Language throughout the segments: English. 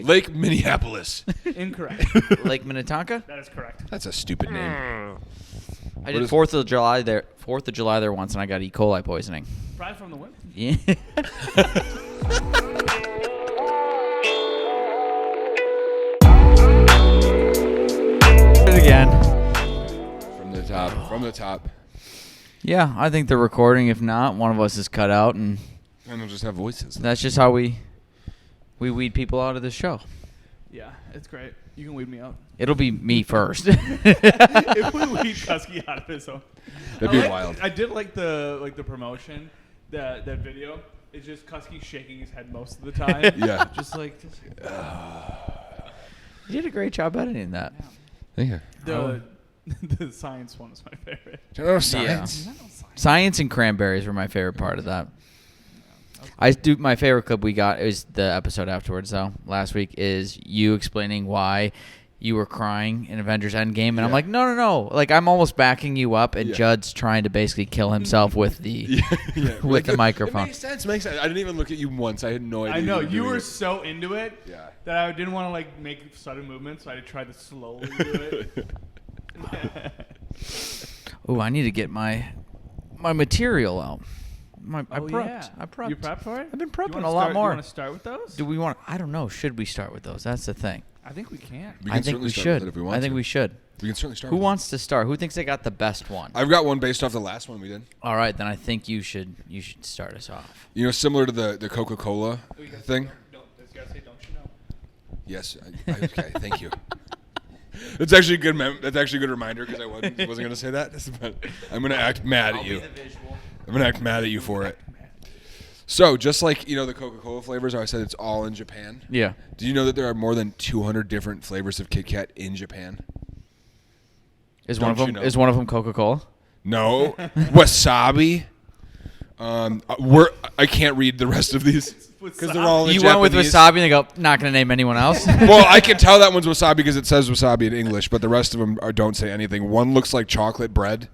Lake Minneapolis. Incorrect. Lake Minnetonka? That is correct. That's a stupid name. I did 4th of July there. 4th of July there once, and I got E. coli poisoning. Probably from the wind. Yeah. Again. From the top. Yeah, I think they're recording. If not, one of us is cut out, and we'll just have voices. That's just how we weed people out of the show. Yeah, it's great. You can weed me out. It'll be me first. If we weed Cuske out of his own. That'd be wild. I did like the promotion, that video. It's just Cuske shaking his head most of the time. Yeah. Just like. You did a great job editing that. Yeah. The science one is my favorite. Science. Yeah. Science and cranberries were my favorite part of that. My favorite clip we got is the episode afterwards, though. Last week is you explaining why you were crying in Avengers Endgame, and I'm like, no. Like, I'm almost backing you up, and Judd's trying to basically kill himself with the with the microphone. It makes sense. I didn't even look at you once. I had no idea. I know you were so into it that I didn't want to like make sudden movements, so I tried to slowly do it. Oh, I need to get my material out. I prepped. Yeah. I prepped. You prepped for it? I've been prepping a lot more. You want to start with those? Do we want? I don't know. Should we start with those? That's the thing. I think we can. I think we should. If we want I think to. we should. We can certainly start. Who wants to start? Who thinks they got the best one? I've got one based off the last one we did. All right, then I think you should start us off. You know, similar to the Coca-Cola thing. Don't you know? Yes. Okay. Thank you. That's actually a good. That's actually a good reminder because I wasn't going to say that. But I'm going to act mad at you. I'm going to act mad at you for it. So, just like, the Coca-Cola flavors, I said it's all in Japan. Yeah. Do you know that there are more than 200 different flavors of Kit Kat in Japan? Is one of them Coca-Cola? No. Wasabi. I can't read the rest of these because they're all in You Japanese. went with wasabi and they go, not going to name anyone else? Well, I can tell that one's wasabi because it says wasabi in English, but the rest of them don't say anything. One looks like chocolate bread.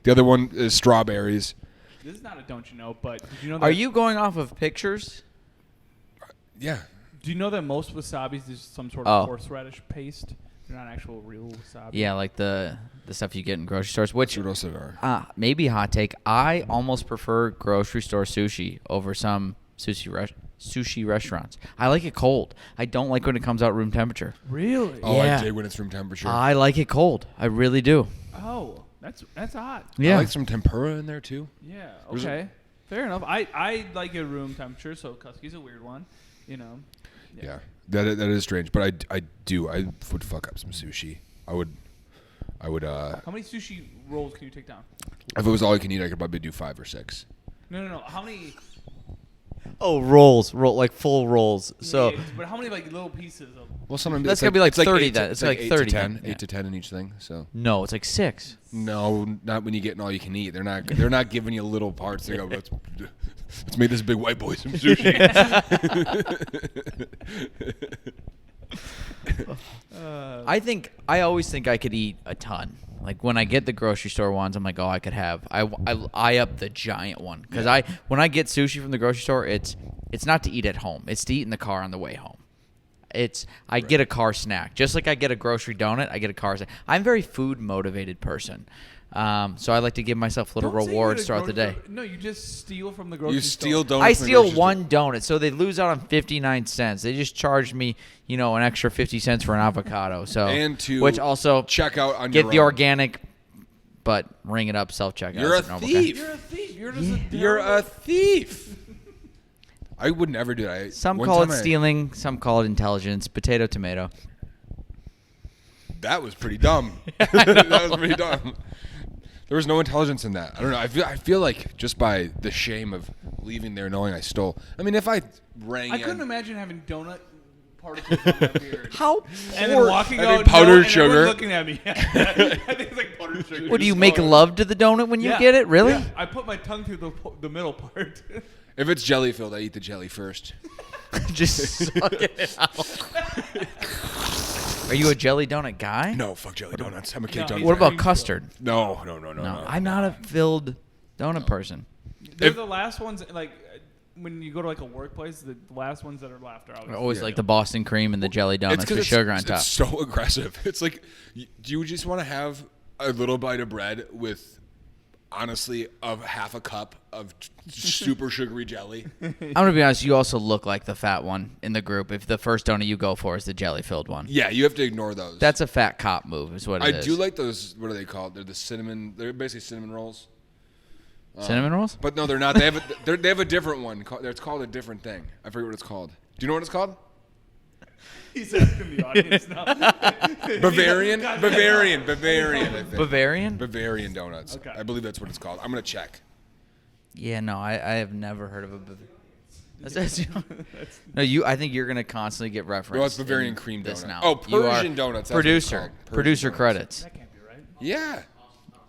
The other one is strawberries. This is not a don't you know, but did you know that? Are you going off of pictures? Yeah. Do you know that most wasabis is some sort of horseradish paste? They're not actual real wasabi. Yeah, like the stuff you get in grocery stores. Which What else there are? maybe hot take. I almost prefer grocery store sushi over some sushi restaurants. I like it cold. I don't like when it comes out room temperature. Really? Oh, Yeah. I dig when it's room temperature. I like it cold. I really do. Oh, that's odd. Yeah. I like some tempura in there too. Yeah. Okay. Fair enough. I like it room temperature, so Cuske's a weird one. Yeah. That is strange, but I would fuck up some sushi. I would. How many sushi rolls can you take down? If it was all you can eat, I could probably do 5 or 6. No. How many? Oh, rolls, like full rolls. So, Yeah, but how many like little pieces of? Well, sometimes That's gonna be like 30 8 then. It's like 30 to 10, then. Yeah. 8 to 10 in each thing. So no, it's like 6. no, not when you get all you can eat. They're not giving you little parts. They go, let's make this big white boy some sushi. I always think I could eat a ton. Like when I get the grocery store ones, I'm like, I could have. I up the giant one because when I get sushi from the grocery store, it's not to eat at home. It's to eat in the car on the way home. I get a car snack. Just like I get a grocery donut, I get a car snack. I'm a very food motivated person. So I like to give myself little rewards throughout the day. No, you just steal from the grocery You store. steal donuts. I from the steal grocery one donut, so they lose out on 59 cents. They just charged me, an extra 50 cents for an avocado. So And to which also check out on get your the own. organic, but ring it up self-checkout. You're a It's normal thief. You're a thief. You're just You're a thief. I would never do that. Some One call it time stealing, some call it intelligence. Potato, tomato. That was pretty dumb. That was pretty dumb. There was no intelligence in that. I don't know. I feel like just by the shame of leaving there knowing I stole. I mean, if I rang I in. couldn't imagine having donut particles on my beard. How? And then walking I think out, powdered and sugar. everyone's looking at me. I think it's like powdered sugar. What do you make love to the donut when you Yeah. get it? Really? Yeah. I put my tongue through the middle part. If it's jelly filled, I eat the jelly first. Just suck it out. Are you a jelly donut guy? No, fuck jelly donuts. I'm a cake donut. What guy. about custard? No. No, I'm not a filled donut person. They're the last ones. Like when you go to like a workplace, the last ones that are left are always, Always like the Boston cream and the jelly donuts with sugar on top. It's so aggressive. It's like, do you just want to have a little bite of bread with, honestly, of half a cup of super sugary jelly? I'm gonna be honest. You also look like the fat one in the group. If the first donut you go for is the jelly-filled one, Yeah, you have to ignore those. that's a fat cop move. Is what it is. I do like those. What are they called? They're the cinnamon. They're basically cinnamon rolls. Cinnamon rolls. But no, they're not. They have a different one. It's called a different thing. I forget what it's called. Do you know what it's called? He's asking the audience now. Bavarian. I think. Bavarian. Donuts. Okay. I believe that's what it's called. I'm gonna check. Yeah, no, I have never heard of a. No, you. I think you're gonna constantly get referenced. No, it's Bavarian in cream this donut. now. Oh, You are Persian donuts. That's what it's Producer. called. Persian Producer donuts. credits. That can't be right. Yeah.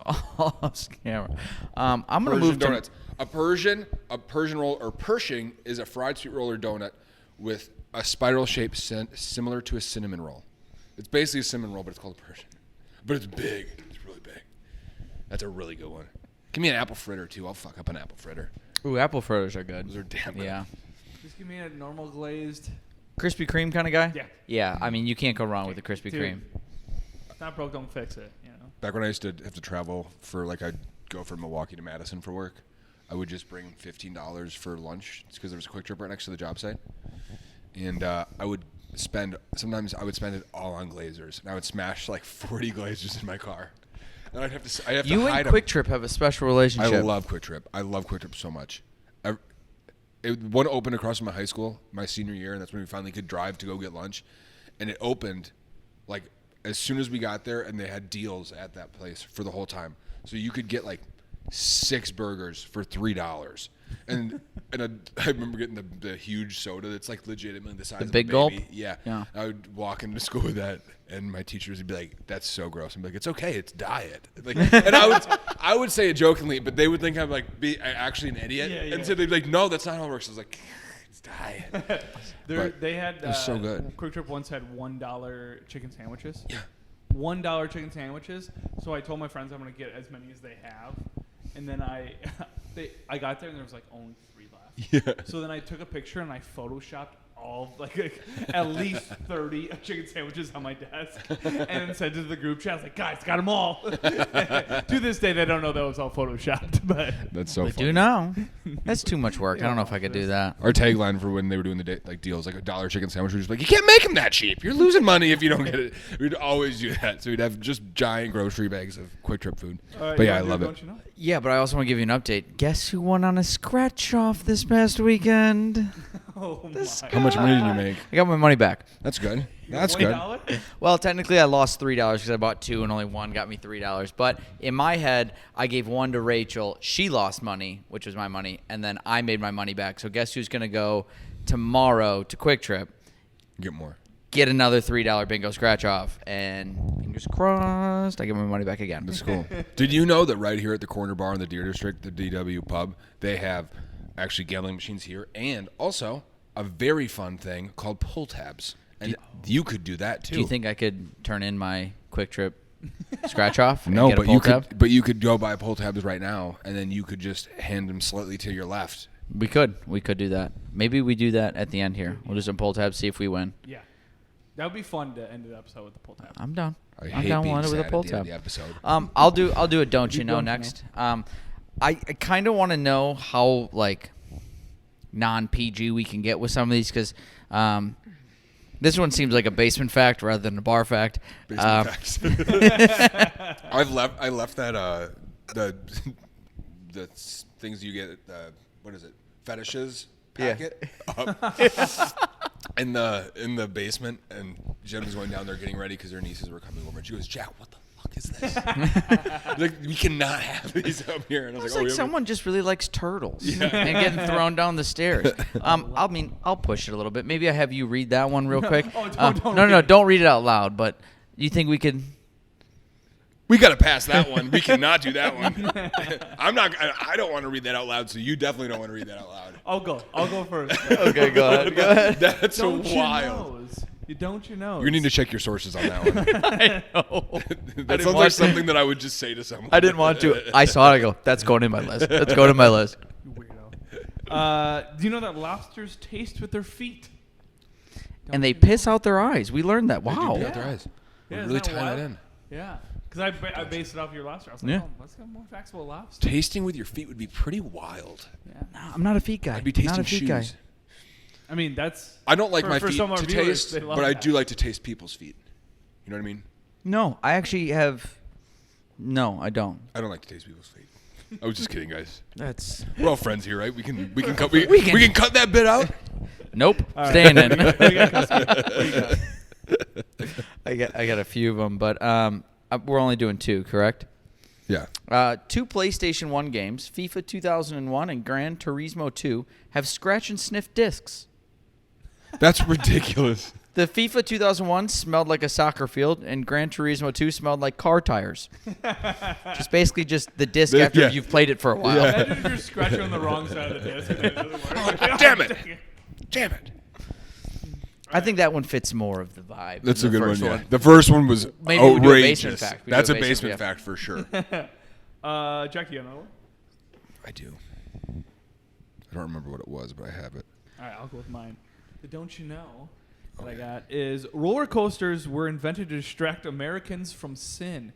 Oh, scammer. I'm gonna Persian move donuts. A Persian roll or Pershing is a fried sweet roller donut with a spiral shape similar to a cinnamon roll. It's basically a cinnamon roll, but it's called a Persian. But it's big. It's really big. That's a really good one. Give me an apple fritter too. I'll fuck up an apple fritter. Ooh, apple fritters are good. Those are damn good. Yeah. Just give me a normal glazed. Krispy Kreme kind of guy. Yeah. Yeah. I mean, you can't go wrong with the Krispy Dude. Kreme. It's not broke, don't fix it. You know. Back when I used to have to travel for, like, I'd go from Milwaukee to Madison for work, I would just bring $15 for lunch because there was a Quick Trip right next to the job site. And sometimes I would spend it all on Glazers. And I would smash like 40 Glazers in my car. And I'd have to You hide and 'em. Quick Trip have a special relationship. I love Quick Trip. I love Quick Trip so much. One opened across from my high school my senior year, and that's when we finally could drive to go get lunch. And it opened like as soon as we got there, and they had deals at that place for the whole time. So you could get like 6 burgers for $3. And I remember getting the huge soda that's like legitimately the size of a big baby. gulp? Yeah. Yeah. I would walk into school with that, and my teachers would be like, "That's so gross." I'm like, "It's okay, it's diet." Like, and I would say it jokingly, but they would think I'm like actually an idiot, Yeah. and so they'd be like, "No, that's not how it works." I was like, "It's diet." They had. it was so good. Quick Trip once had $1 chicken sandwiches. Yeah. $1 chicken sandwiches. So I told my friends I'm gonna get as many as they have, and then I got there and there was like only 3 left. Yeah. So then I took a picture and I photoshopped all like at least 30 chicken sandwiches on my desk, and then sent it to the group chat. I was like, "Guys, got them all." To this day, they don't know that was all photoshopped, but That's so We funny. do now. That's too much work. I don't know if I could do that. Our tagline for when they were doing the deals, like $1 chicken sandwich, was just like, "You can't make them that cheap. You're losing money if you don't get it." We'd always do that. So we'd have just giant grocery bags of Quick Trip food. But yeah, I love it. Don't you know? Yeah, but I also want to give you an update. Guess who won on a scratch off this past weekend? Oh How much money did you make? I got my money back. That's good. That's good. $1? Well, technically, I lost $3 because I bought 2 and only one got me $3. But in my head, I gave 1 to Rachel. She lost money, which was my money, and then I made my money back. So guess who's going to go tomorrow to Quick Trip? Get more. Get another $3 bingo scratch off, and fingers crossed, I get my money back again. That's cool. Did you know that right here at the corner bar in the Deer District, the DW Pub, they have actually gambling machines here, and also a very fun thing called pull tabs. And you could do that too. Do you think I could turn in my Quick Trip scratch off? and No, get a but pull you tab? could. But you could go buy pull tabs right now, and then you could just hand them slightly to your left. We could do that. Maybe we do that at the end here. We'll do some pull tabs, see if we win. Yeah. That would be fun to end the episode with the pull tab. I'm down. I I'm hate down being with sad a pull at the end tab. of the episode. I'll do a don't you You know don't next. I kind of want to know how like non-PG we can get with some of these because this one seems like a basement fact rather than a bar fact. Basement facts. I left that the things you get what is it, fetishes packet up in the basement, and Jen was going down there getting ready because her nieces were coming over, and she goes, "Jack, what the fuck is this?" Like, we cannot have these up here. And I was It's like, like "Oh, someone just really likes turtles and getting thrown down the stairs. I'll push it a little bit. Maybe I have you read that one real quick. Oh, don't no, read it. don't read it out loud. But you think we could? we got to pass that one. We cannot do that one." I don't want to read that out loud, so you definitely don't want to read that out loud. I'll go first. Okay, go ahead. That's Don't wild. you know? You need to check your sources on that one. I know. That sounds like something that I would just say to someone. I didn't want to. I saw it. I go, that's going in my list. That's going in my list. You weirdo. Do you know that lobsters taste with their feet? And they piss out their eyes. We learned that. They do Wow. pee out their eyes. Yeah, We isn't really that tie that wild? in. Yeah. Because I based it off your lobster. I was like, Yeah. oh, let's get more facts about lobster. Tasting with your feet would be pretty wild. Yeah. No, I'm not a feet guy. I'd be Not tasting a feet shoes. guy. I mean, that's... I don't like my for feet some of to our viewers, taste, they love but I that. do like to taste people's feet. You know what I mean? No, I actually have. No, I don't. I don't like to taste people's feet. I was just kidding, guys. That's. We're all friends here, right? We can cut we can cut that bit out. Nope. All right. Staying in. What do you got, Cuske? What do you got? I got a few of them, but we're only doing 2, correct? Yeah. 2 PlayStation 1 games, FIFA 2001 and Gran Turismo 2, have scratch and sniff discs. That's ridiculous. The FIFA 2001 smelled like a soccer field, and Gran Turismo 2 smelled like car tires. Basically just the disc after Yeah. you've played it for a while. Yeah. Imagine if you're scratching on the wrong side of the disc. And it doesn't work. Oh, damn it. Damn it. I think that one fits more of the vibe. That's than a the good one, first yeah. The first one was Maybe we'll do a outrageous. basement fact. We That's do a a basement basement, yeah. fact for sure. Jack, do you know one? I do. I don't remember what it was, but I have it. All right, I'll go with mine. The don't you know that I got is roller coasters were invented to distract Americans from sin.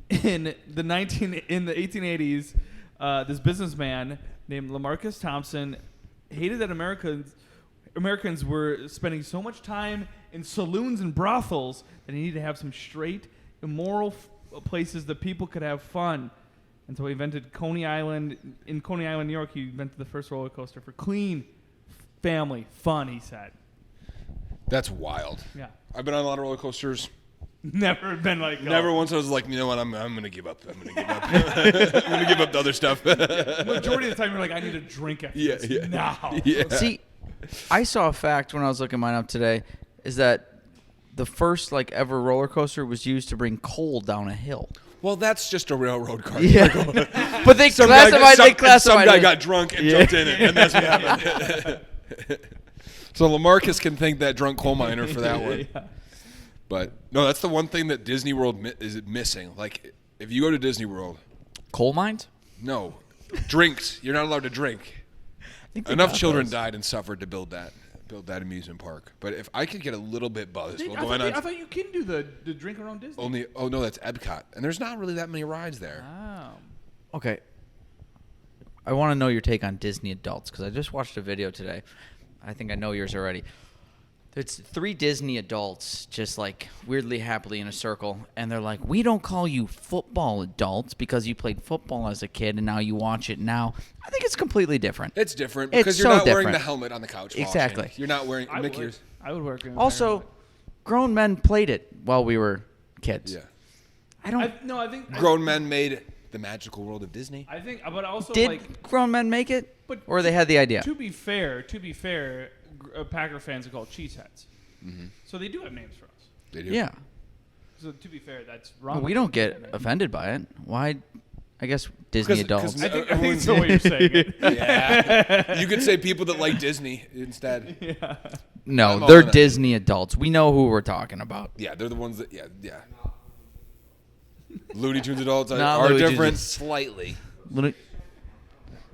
In the 1880s, this businessman named Lamarcus Thompson hated that Americans were spending so much time in saloons and brothels that he needed to have some straight, immoral places that people could have fun. And so he invented Coney Island. In Coney Island, New York, he invented the first roller coaster for clean family fun, he said. That's wild. Yeah. I've been on a lot of roller coasters. Never been like... Never once I was like, you know what, I'm going to give up. I'm going to give up. I'm going to give up the other stuff. Majority of the time, you're like, I need a drink after Yeah, this yeah. now. Yeah. See, I saw a fact when I was looking mine up today, is that the first ever roller coaster was used to bring coal down a hill. Well, that's just a railroad car. Yeah. But they Some classified guy it. got drunk and jumped in it, and that's what happened. So Lamarcus can thank that drunk coal miner for that one. Yeah. But no, that's the one thing that Disney World is missing. Like, if you go to Disney World, Coal mines? no drinks. You're not allowed to drink. Enough children died and suffered to build that amusement park. But if I could get a little bit buzzed, I thought you can do the drink around Disney. only. Oh no, that's Epcot, and there's not really that many rides there. Wow. Okay. I want to know your take on Disney adults, because I just watched a video today. I think I know yours already. It's 3 Disney adults just weirdly happily in a circle, and they're like, we don't call you football adults because you played football as a kid and now you watch it now. I think it's completely different. It's different It's because you're so not wearing the different. helmet on the couch. Exactly. Watching. You're not wearing. I Mickey's. would work. Also, grown men played it while we were kids. Yeah. I think Grown men made the magical world of Disney. I think, but also Did grown men make it? But or they had the idea? To be fair, Packer fans are called cheeseheads. Mm-hmm. So they do have names for us. They do. Yeah. So to be fair, that's wrong. Well, we don't get offended by it. Why? I guess Disney 'Cause- adults. I think it's the way you're saying it. Yeah. You could say people that like Disney instead. Yeah. No, I'm all they're in it. Disney adults. We know who we're talking about. Yeah, they're the ones that. Yeah. Looney Tunes adults Not are Looney Tunes. different slightly.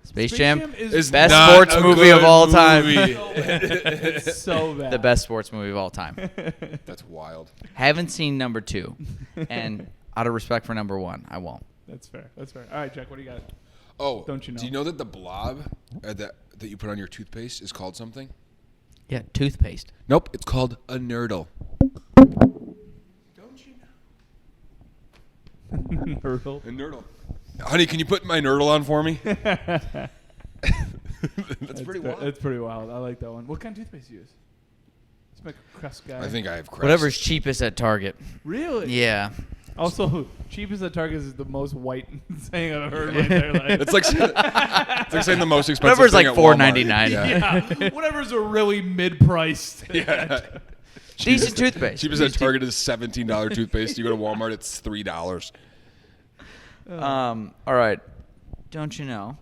Space Jam is best not sports a movie of good all time. movie. it's so bad. The best sports movie of all time. That's wild. Haven't seen number 2, and out of respect for number 1, I won't. That's fair. All right, Jack, what do you got? Oh, Don't you know? Do you know that the blob that you put on your toothpaste is called something? Yeah, toothpaste. Nope, it's called a nurdle. Don't you know? Hurdle. A nurdle. Honey, can you put my nurdle on for me? That's pretty wild. That's pretty wild. I like that one. What kind of toothpaste do you use? It's my Cuske guy. I think I have Crest. Whatever's cheapest at Target. Really? Yeah. Also, cheapest at Target is the most white saying I've heard in my entire life. It's like saying the most expensive Whatever's thing like at Walmart. $4.99. Yeah. Whatever's a really mid-priced. Yeah. Decent toothpaste. Cheapest at Target is $17 toothpaste. You go to Walmart, it's $3. All right. Don't you know?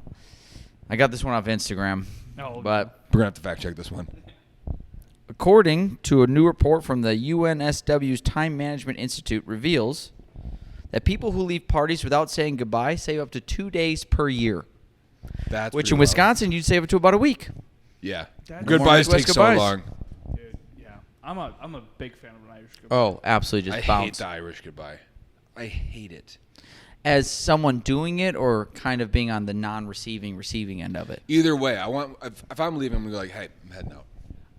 I got this one off Instagram. Oh, But We're going to have to fact check this one. according to a new report from the UNSW's Time Management Institute reveals that people who leave parties without saying goodbye save up to 2 days per year. That's Which pretty in wild. Wisconsin, you'd save it to about a week. Yeah. That's- Goodbyes More Midwest take goodbyes. so long. Dude, yeah. I'm a big fan of an Irish goodbye. Oh, absolutely, I just hate bounce. the Irish goodbye. I hate it. As someone doing it, or kind of being on the receiving end of it. Either way, if I'm leaving, I'm gonna go like, hey, I'm heading out.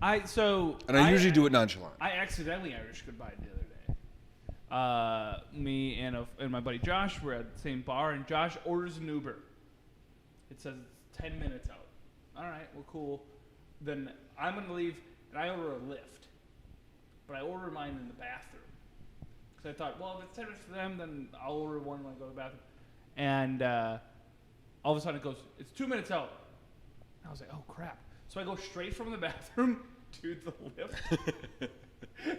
I usually do it nonchalant. I accidentally Irish goodbye the other day. Me and my buddy Josh were at the same bar, and Josh orders an Uber. It says it's 10 minutes out. All right, well, cool. Then I'm gonna leave, and I order a Lyft, but I order mine in the bathroom. Because I thought, well, if it's 10 minutes for them, then I'll order one when I go to the bathroom. And all of a sudden it goes, it's 2 minutes out. And I was like, oh, crap. So I go straight from the bathroom to the Lyft.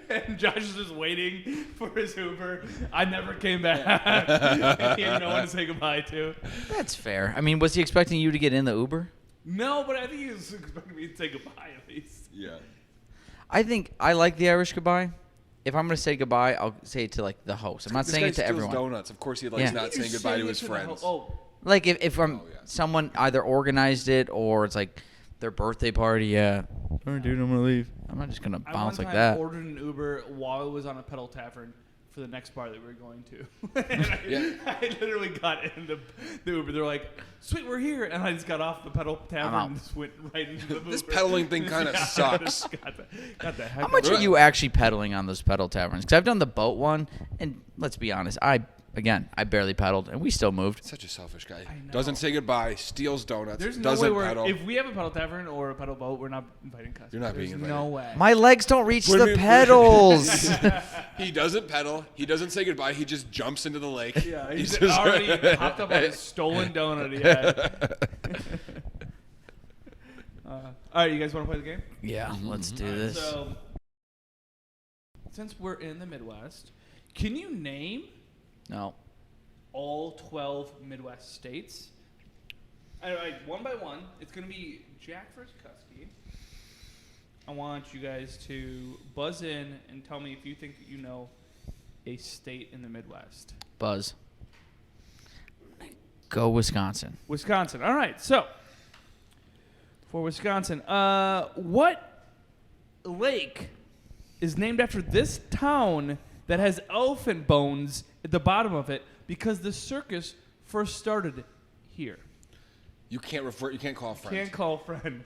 And Josh is just waiting for his Uber. I never came back. He had no one to say goodbye to. That's fair. I mean, was he expecting you to get in the Uber? No, but I think he was expecting me to say goodbye at least. Yeah. I think I like the Irish goodbye. If I'm going to say goodbye, I'll say it to, like, the host. I'm not saying it to everyone. Donuts. Of course, he likes Yeah. not saying goodbye to his friends. Like, if I'm Oh, yeah. someone either organized it or it's, like, their birthday party, yeah. All right, dude, I'm going to leave. I'm not just going to bounce like that. I ordered an Uber while I was on a pedal tavern for the next bar that we were going to. And I literally got in the Uber. They're like, sweet, we're here. And I just got off the pedal tavern and just went right into the Uber. This pedaling thing kind of sucks. Got the heck How much out of are you actually pedaling on those pedal taverns? Because I've done the boat one, and let's be honest, I barely pedaled, and we still moved. Such a selfish guy. I know. Doesn't say goodbye, steals donuts, There's no doesn't way pedal. if we have a pedal tavern or a pedal boat, we're not inviting customers. You're not being invited. No way. My legs don't reach What do you the mean? pedals. He doesn't pedal. He doesn't say goodbye. He just jumps into the lake. Yeah, he's just- already hopped up on a stolen donut he had. All right, you guys want to play the game? Yeah, let's do All right, this. So, since we're in the Midwest, can you name No. all 12 Midwest states? One by one. It's going to be Jack versus Cuske. I want you guys to buzz in and tell me if you think you know a state in the Midwest. Buzz. Go Wisconsin. Wisconsin. All right. So, for Wisconsin, what lake is named after this town that has elephant bones at the bottom of it because the circus first started here? You can't call a friend. Can't call a friend.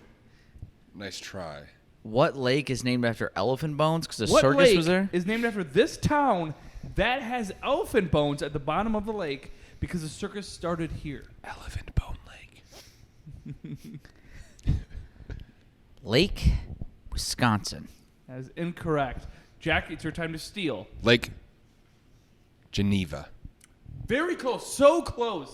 Nice try. What lake is named after elephant bones? Because the What circus lake was there? is named after this town that has elephant bones at the bottom of the lake because the circus started here? Elephant Bone Lake. Lake, Wisconsin. That is incorrect. Jack, it's your time to steal. Lake Geneva. Very close. So close.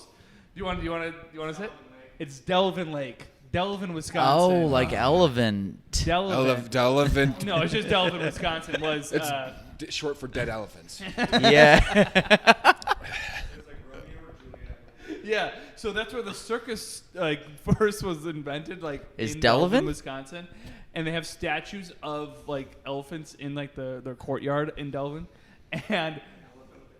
Do you want to say it? It's Delvin Lake. Delvin, Wisconsin. Oh, like elephant. Delvin. Elephant. No, it's just Delvin, Wisconsin. Was It's short for dead elephants. Yeah. yeah. So that's where the circus first was invented. Is in Delvin? Wisconsin, and they have statues of elephants in their courtyard in Delvin, and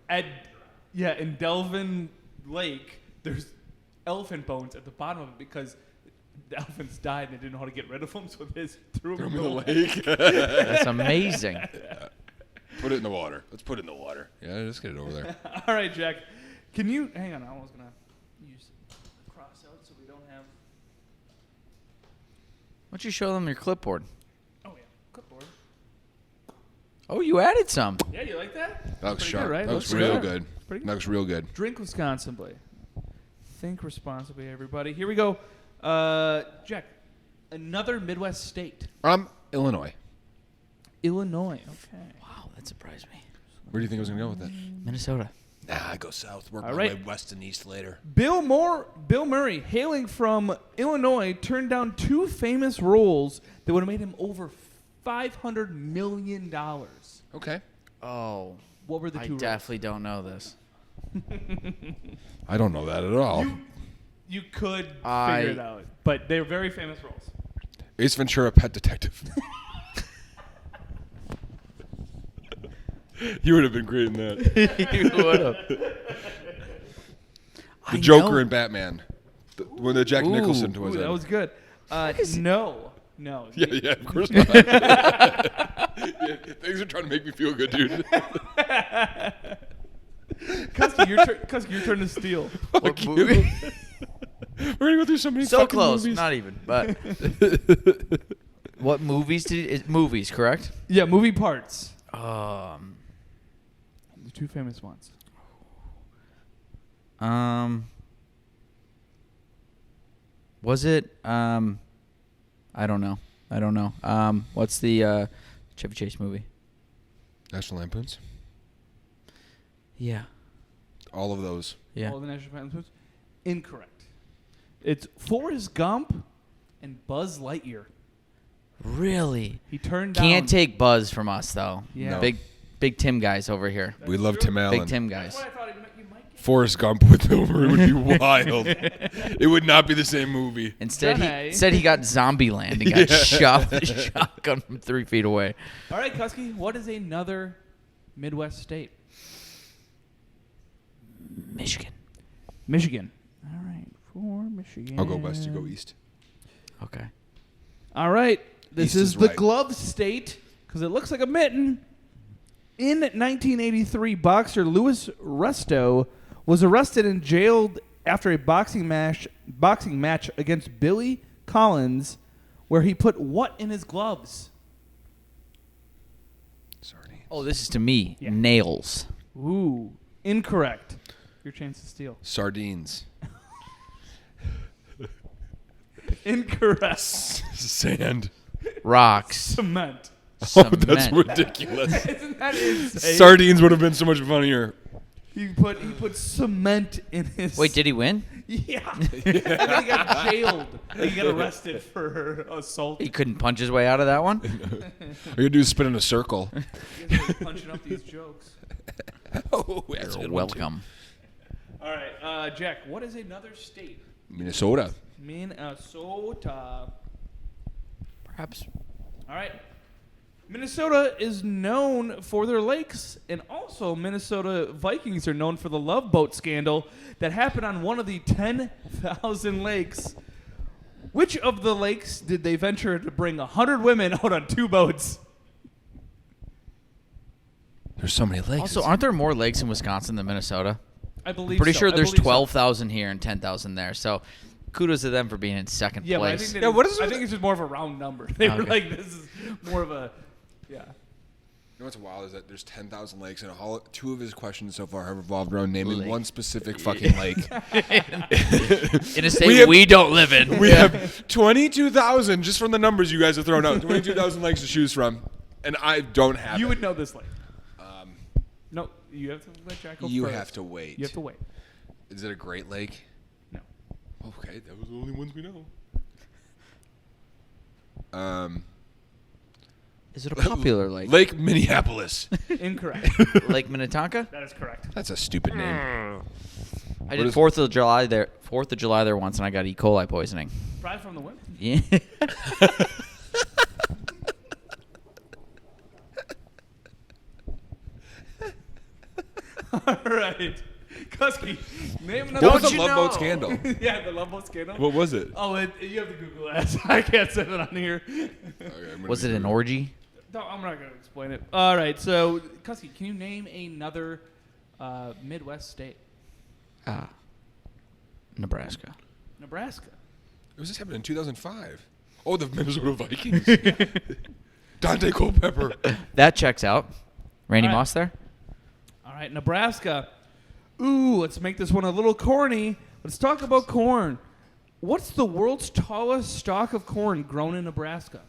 in Delvin Lake there's elephant bones at the bottom of it because the elephants died and they didn't know how to get rid of them, so they just threw them in the lake. That's amazing. Put it in the water. Let's put it in the water. Yeah, just get it over there. All right, Jack. Can you hang on? I was gonna use cross out so we don't have. Why don't you show them your clipboard? Oh yeah, clipboard. Oh, you added some. Yeah, you like that? That looks Pretty sharp. good, right? That looks Looks real good. good. Pretty good. That looks real good. Drink Wisconsinbly. Think responsibly, everybody. Here we go. Jack, another Midwest state. Illinois. Illinois. Okay. Wow, that surprised me. Where do you think I was going to go with that? Minnesota. Nah, I go south. Work All my right. way west and east later. Bill Murray, hailing from Illinois, turned down two famous roles that would have made him over $500 million. Okay. Oh, What were the I two roles? definitely don't know this. I don't know that at all. You could I- figure it out, but they're very famous roles. Ace Ventura, Pet Detective. You would have been great in that. You would have. The Joker and Batman. When the Jack Nicholson was Ooh, that in. was good. No. Yeah, of course not. Yeah, things are trying to make me feel good, dude. Cuske, your turn to steal. What movie? We're gonna go through so many So fucking close. movies. Not even. But what movies movies, correct? Yeah, movie parts. The The two famous ones. Was it I don't know. What's the Chevy Chase movie? National Lampoons. Yeah. All of those. Yeah. All the National Lampoons? Incorrect. It's Forrest Gump and Buzz Lightyear. Really? He turned down. Can't take Buzz from us though. Yeah. No. Big Tim guys over here. We love Tim Allen. Big Tim guys. That's what I thought you might get. Forrest Gump with Wilbur would be wild. It would not be the same movie. Instead Johnny. he got Zombieland and got shot with a shotgun from 3 feet away. All right, Cuske, what is another Midwest state? Michigan. Michigan. All right, for Michigan. I'll go west. You go east. Okay. All right, this East is is the right. glove state because it looks like a mitten. In 1983, boxer Louis Resto was arrested and jailed after a boxing match against Billy Collins, where he put what in his gloves? Sardines. Oh, this is to me. Yeah. Nails. Ooh, incorrect. Your chance to steal. Sardines. Incorrect. Sand. Rocks. Cement. Oh, that's Cement. ridiculous. Isn't that insane? Sardines would have been so much funnier. He put cement in his. Wait, did he win? Yeah. And then he got jailed. And he got arrested for assault. He couldn't punch his way out of that one? All you do is spin in a circle. You guys are punching up these jokes. You're welcome. All right, Jack. What is another state? Minnesota. Minnesota. Perhaps. All right. Minnesota is known for their lakes, and also Minnesota Vikings are known for the Love Boat scandal that happened on one of the 10,000 lakes. Which of the lakes did they venture to bring 100 women out on 2 boats? There's so many lakes. Also, aren't there more lakes in Wisconsin than Minnesota? I believe Pretty so. sure I there's believe so. 12,000 here and 10,000 there. So kudos to them for being in second Yeah, but I place. think, Yeah, what is I it- think it's just more of a round number. They were Okay. like, this is more of a, yeah. You know what's wild is that there's 10,000 lakes, and all 2 of his questions so far have revolved around naming Lake. one specific fucking lake. In a state we don't live in. We have 22,000 just from the numbers you guys have thrown out. 22,000 lakes to choose from, and I don't have You it. would know this lake. No, you have to let Jack go You first. have to wait. You have to wait. Is it a Great Lake? No. Okay, that was the only ones we know. Is it a popular lake? Lake Minneapolis. Incorrect. Lake Minnetonka? That is correct. That's a stupid name. I What did is- 4th of July there once, and I got E. coli poisoning. Pride from the women. Yeah. All right. Kuske, name another. What was Don't the you Love Boat know? scandal? Yeah, the Love Boat scandal. What was it? Oh, you have to Google that. I can't say that on here. Okay, I'm gonna Was be it an rude. orgy? No, I'm not going to explain it. All right, so, Kuske, can you name another Midwest state? Nebraska. Nebraska. It was just happened in 2005. Oh, the Minnesota Vikings. Dante Culpepper. That checks out. Randy All right. Moss there? All right, Nebraska. Ooh, let's make this one a little corny. Let's talk about corn. What's the world's tallest stalk of corn grown in Nebraska?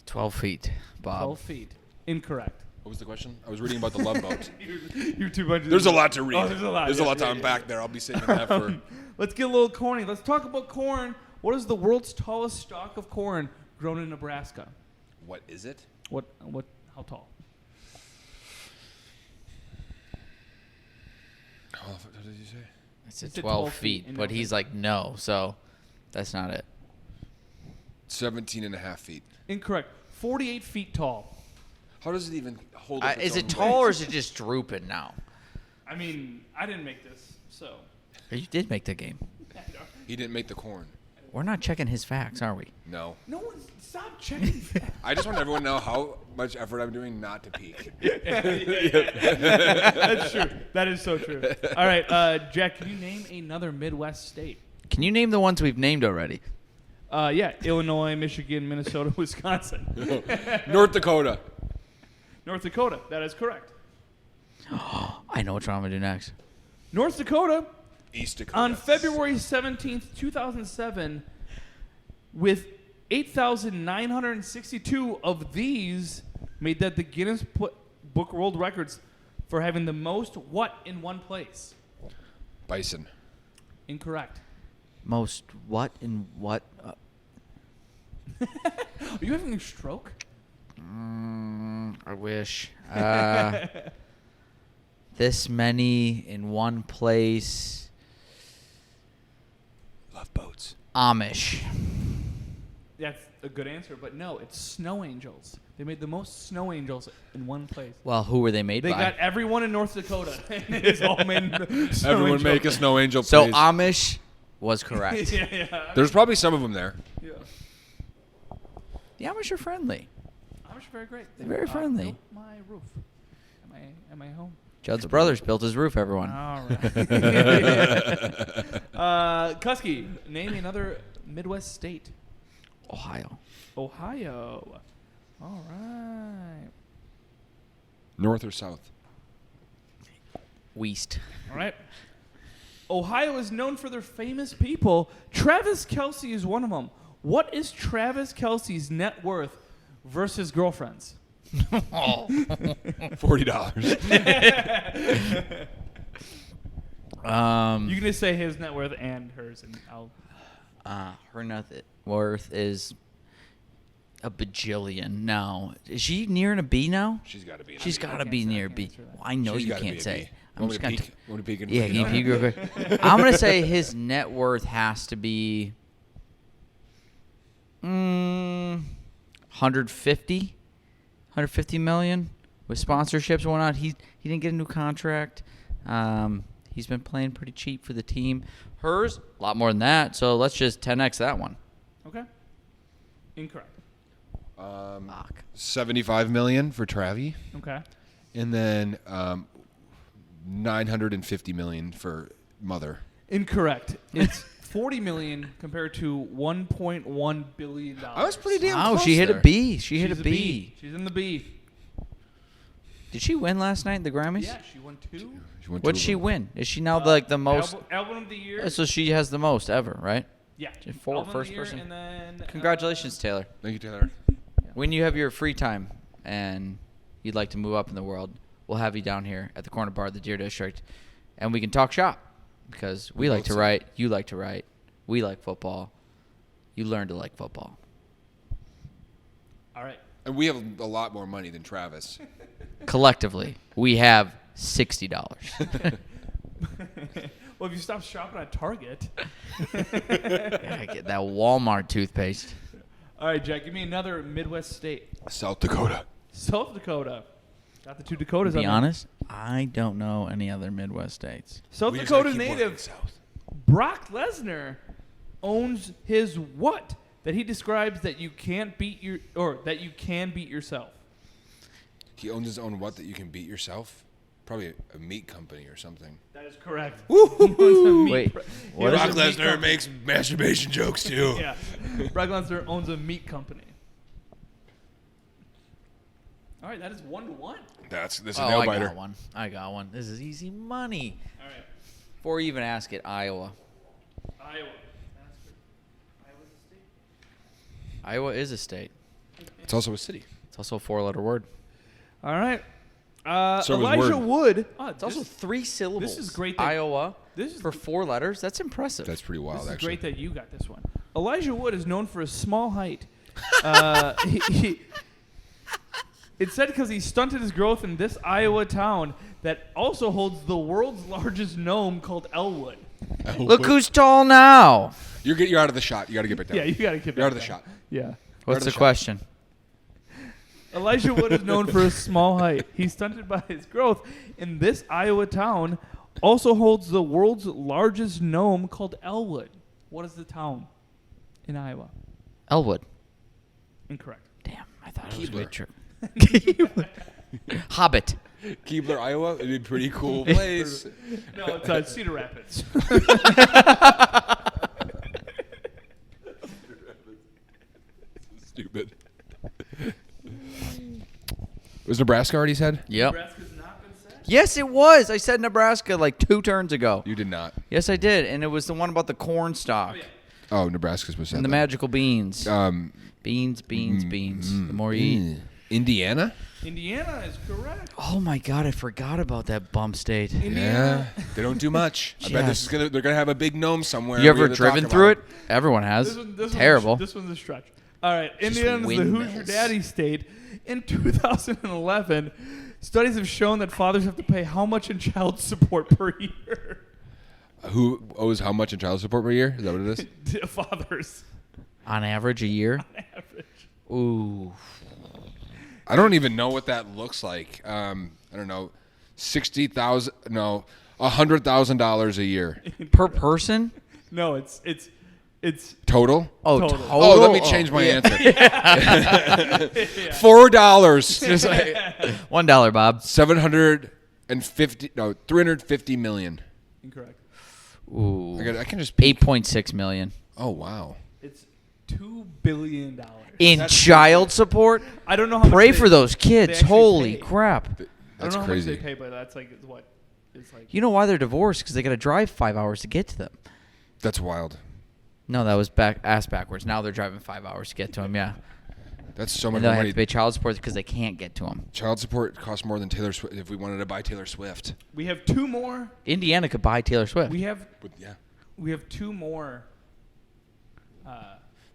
12 feet, Bob. 12 feet. Incorrect. What was the question? I was reading about the Love Boat. You're too much. There's a lot to read. Oh, there's a lot. There's Yeah, a lot to yeah, unpack there. I'll be saving that for. Let's get a little corny. Let's talk about corn. What is the world's tallest stalk of corn grown in Nebraska? What is it? How tall? What did you say? It's at It's at 12 12 feet, feet, and but no he's like, no, so that's not it. 17 and a half feet. Incorrect. 48 feet tall. How does it even hold up its Is own it tall weight? or is it just drooping now? I mean, I didn't make this. So. You did make the game. He didn't make the corn. We're not checking his facts, are we? No. No one, stop checking. I just want everyone to know how much effort I'm doing not to peek. That's true. That is so true. All right, Jack, can you name another Midwest state? Can you name the ones we've named already? Yeah, Illinois, Michigan, Minnesota, Wisconsin. North Dakota. North Dakota. That is correct. I know which one I'm going to do next. North Dakota. East Dakota. On February 17th, 2007, with 8,962 of these, made that the Guinness Book World Records for having the most what in one place? Bison. Incorrect. Most what in what? Are you having a stroke? I wish. This many in one place. Love boats. Amish. That's a good answer, but no, it's snow angels. They made the most snow angels in one place. Well, who were they made They by? got everyone in North Dakota. And it's all made snow Everyone angel. make a snow angel, please. So Amish was correct. yeah. There's probably some of them there. Yeah. The Amish are friendly. Amish are very great. They're very friendly. Built my roof. Am I home? Judd's brothers built his roof, everyone. All right. Cuske, name another Midwest state. Ohio. Ohio. All right. North or south? West. All right. Ohio is known for their famous people. Travis Kelce is one of them. What is Travis Kelce's net worth versus girlfriends? $40. You can just say his net worth and hers, and I'll. Her net worth is a bajillion. No, is she nearing a B now? She's got to be. She's got to can't be say- I near can't B. answer that. Well, I know She's you gotta be can't a say. B. I'm just gonna. peek? Want to peek? Yeah, can you peek real quick? I'm gonna say his net worth has to be 150 million with sponsorships and whatnot. He didn't get a new contract. He's been playing pretty cheap for the team. Hers a lot more than that. So let's just 10x that one. Okay. Incorrect. Fuck. 75 million for Travi, Okay. and then 950 million for Mother. Incorrect. It's 40 million compared to 1.1 billion dollars. I was pretty damn Oh, close she hit there. a B. She hit She's a B. She's in the B. Did she win last night in the Grammys? Yeah, she won 2. She went What'd two she of them. win? Is she now like the most? Album of the year. So she has the most ever, right? Yeah. Four, Album of first the year, person. And then, Congratulations, Taylor. Thank you, Taylor. When you have your free time and you'd like to move up in the world, we'll have you down here at the corner bar of the Deer District, and we can talk shop because we like both to suck. write, you like to write, we like football, you learn to like football. All right. And we have a lot more money than Travis. Collectively, we have $60. Well, if you stop shopping at Target. Gotta get that Walmart toothpaste. All right, Jack, give me another Midwest state. South Dakota. South Dakota. Got the 2 Dakotas To on be there. honest, I don't know any other Midwest states. South We just gotta Dakota keep working native south. Brock Lesnar owns his what that he describes that you can't beat your or that you can beat yourself. He owns his own what that you can beat yourself? Probably a meat company or something. That is correct. Wait, He what owns is a it? meat company. makes masturbation jokes too. Yeah, Brock Lesnar owns a meat company. All right, that is 1-1. This is a Oh, nail I biter. got one. I got one. This is easy money. All right, Before you even ask it, Iowa. Iowa. That's good. Iowa's a state. Iowa is a state. It's also a city. It's also a 4-letter word. All right. So is Elijah word. Wood. It's also 3 syllables. this is great that- Iowa. This is for 4 letters. That's impressive. That's pretty wild, This is actually. great that you got this one. Elijah Wood is known for his small height. It's said because he stunted his growth in this Iowa town that also holds the world's largest gnome called Elwood. Look who's tall now. You're out of the shot. You got to get back down. Yeah, you got to get You're out of the back shot. down. Yeah. What's the the shot. question? Elijah Wood is known for his small height. He's stunted by his growth in this Iowa town, also holds the world's largest gnome called Elwood. What is the town in Iowa? Elwood. Incorrect. Damn, I thought it was Keebler. true. Hobbit. Keebler, Iowa. It'd be a pretty cool place. No, it's Cedar Rapids. Stupid. Was Nebraska already said? Yep. Nebraska's not been said? Yes, it was. I said Nebraska like 2 turns ago. You did not. Yes, I did, and it was the one about the corn stalk Oh, Nebraska's was said. and the that. magical beans. Beans. The more you eat. Indiana? Indiana is correct. Oh my God, I forgot about that bump state. Indiana. Yeah. They don't do much. I bet Yes. they're gonna have a big gnome somewhere. You we ever have to driven talk through about it? Everyone has. This Terrible. This one's a stretch. All right. Just Indiana's the Hoosier windmills. Daddy state. In 2011, studies have shown that fathers have to pay how much in child support per year? Who owes how much in child support per year? Is that what it is? Fathers. On average, a year? On average. Ooh. I don't even know what that looks like. I don't know. $60,000. No, $100,000 a year Per person? No, it's total. Oh, Total. total. Oh, let me change my answer. $4. Just like $1, Bob. 350 million. incorrect. Ooh. I can just. 8.6 million. Oh wow. It's $2 billion. In That's child support? I don't know how much Pray they- for those they kids. actually Holy pay. crap. I don't That's know how crazy. much they pay, but that's like what it's like. You know why they're divorced? Because they got to drive 5 hours to get to them. That's wild. No, that was ass backwards. Now they're driving 5 hours to get to him, yeah. That's so much And they'll have money. to pay child support because they can't get to him. Child support costs more than Taylor Swift if we wanted to buy Taylor Swift. We have 2 more. Indiana could buy Taylor Swift. We have But yeah, 2 more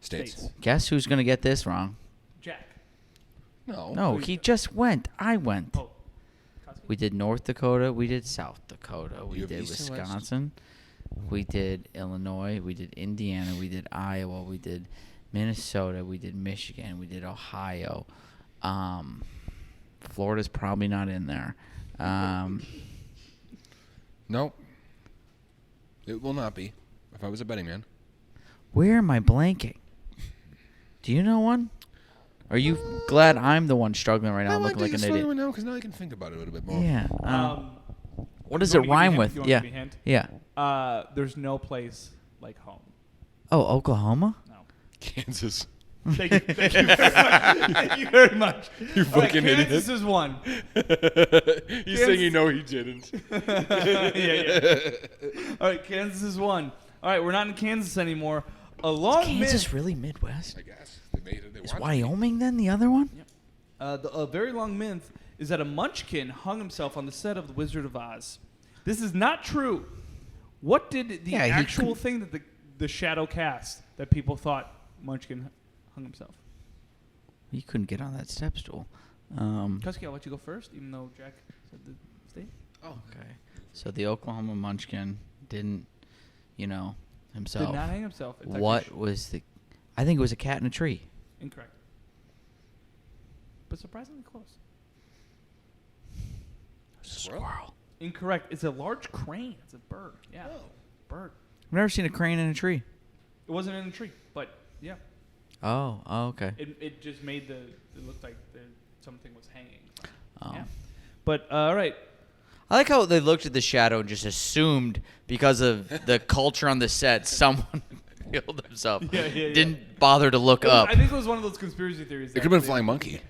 states. Guess who's going to get this wrong? Jack. No, he just went. I went. Oh. Cuske. We did North Dakota. We did South Dakota. We You have did East and West? Wisconsin. We did Illinois. We did Indiana. We did Iowa. We did Minnesota. We did Michigan. We did Ohio. Florida's probably not in there. Nope. It will not be. If I was a betting man. Where am I blanking? Do you know one? Are you glad I'm the one struggling right now, looking like an idiot? now because now I can think about it a little bit more. Yeah. What does you it want me to rhyme give you a with? hint? You want me Yeah. to give you a hint? Yeah. There's no place like home. Oh, Oklahoma? No. Kansas. Thank you. Thank you very much. Thank you very much. You All right, fucking Kansas idiot. is one. He's saying you know he didn't. yeah. All right, Kansas is one. All right, we're not in Kansas anymore. Along Kansas really Midwest? I guess they made it. They Is wanted Wyoming then the other one? a very long myth is that a munchkin hung himself on the set of The Wizard of Oz. This is not true. What did the Yeah, he actual thing that the shadow cast that people thought Munchkin hung himself? You couldn't get on that step stool. Cuske, I'll let you go first, even though Jack said the state. Oh, okay. So the Oklahoma Munchkin didn't, himself. Did not hang himself. It's What actually was the? I think it was a cat in a tree. incorrect. But surprisingly close. Squirrel. Incorrect. It's a large crane. It's a bird. Yeah. Bird. I've never seen a crane in a tree. It wasn't in a tree, but yeah. Oh, okay. It just made it looked like something was hanging. Oh. Yeah. But all right. I like how they looked at the shadow and just assumed because of the culture on the set, someone killed himself. Yeah. Didn't bother to look up. I think it was one of those conspiracy theories. It could have been Flying Monkey.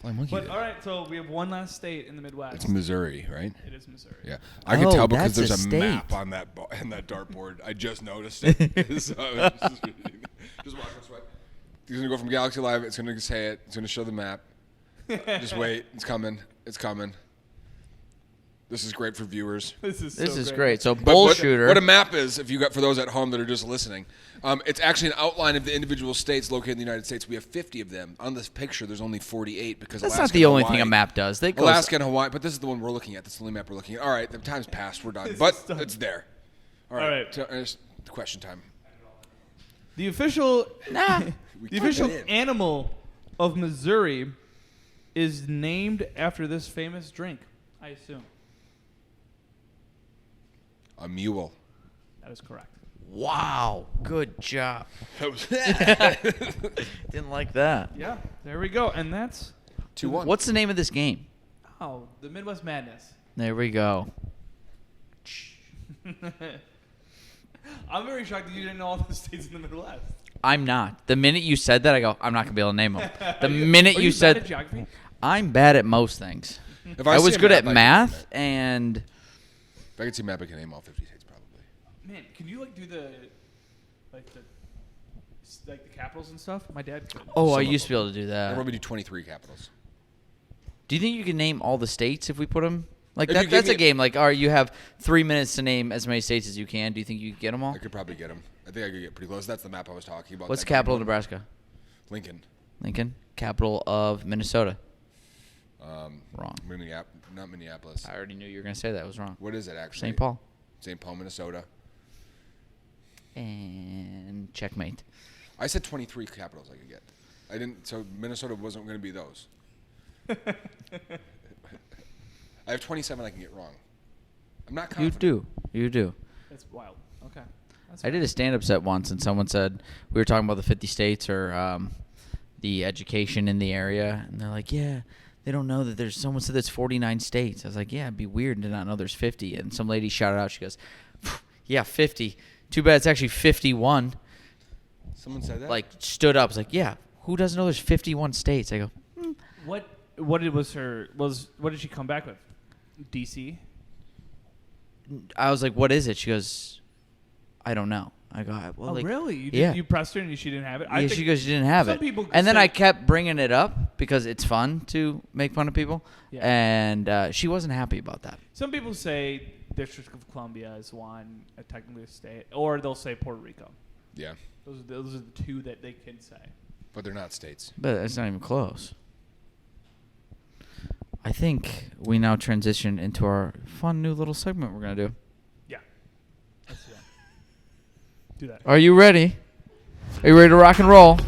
Flying Monkey. But did. all right, so we have one last state in the Midwest. It's Missouri, right? It is Missouri. Yeah, I can Oh, tell because that's there's a a state. map on that that dartboard. I just noticed it. So I was just watch this way. He's gonna go from Galaxy Live. It's gonna say it. It's gonna show the map. Just wait. It's coming. It's coming. This is great for viewers. This is This so is great. So But bull what, shooter. What a map is, if you got for those at home that are just listening, it's actually an outline of the individual states located in the United States. We have 50 of them. On this picture, there's only 48 because That's Alaska not the and only Hawaii, thing a map does. They go Alaska and Hawaii, but this is the one we're looking at. That's the only map we're looking at. All right, the time's passed. We're done. But done. it's there. All All right. right. It's question time. The official We the official can't get in. animal of Missouri is named after this famous drink, I assume. A mule. That is correct. Wow. Good job. That was Didn't like that. Yeah, there we go. And that's 2-1. What's the name of this game? the Midwest Madness. There we go. I'm very shocked that you didn't know all the states in the Midwest. I'm not. The minute you said that, I go, I'm not going to be able to name them. The Are minute you you bad said, at geography? I'm bad at most things. If I see was a good map, at I can math, name it. and If I could see a map, I can name all 50 states probably. Man, can you do the capitals and stuff? My dad could. oh, I Some of used to be them. able to do Or that. probably do 23 capitals. Do you think you can name all the states if we put them? Like If you that's give a me- game. Like, all right, you have 3 minutes to name as many states as you can. Do you think you could get them all? I could probably get them. I think I could get pretty close. That's the map I was talking about. What's That the capital of green one. Nebraska? Lincoln. Lincoln. Capital of Minnesota. Wrong. Not Minneapolis. I already knew you were going to say that. It was wrong. What is it actually? St. Paul. St. Paul, Minnesota. And checkmate. I said 23 capitals I could get. I didn't. So Minnesota wasn't going to be those. I have 27 I can get wrong. I'm not You confident. You do. That's wild. Okay. That's I did a stand-up set once, and someone said we were talking about the 50 states or the education in the area, and they're like, "Yeah, they don't know that there's." Someone said there's 49 states. I was like, "Yeah, it'd be weird to not know there's 50." And some lady shouted out, she goes, "Yeah, 50. Too bad it's actually 51." Someone said that? Like stood up, was like, "Yeah, who doesn't know there's 51 states?" I go, What did she come back with? DC? I was like, "What is it?" She goes, "I don't know." I go, "Well, like, really? yeah. You pressed her and she didn't have it? Yeah, she goes, "You didn't have some it." people And then say- I kept bringing it up because it's fun to make fun of people. Yeah. And she wasn't happy about that. Some people say District of Columbia is one, technically a state, or they'll say Puerto Rico. Yeah. Those are the two that they can say. But they're not states. But it's not even close. I think we now transition into our fun new little segment we're going to do. Yeah. Let's do that. Do that. Are you ready? Are you ready to rock and roll?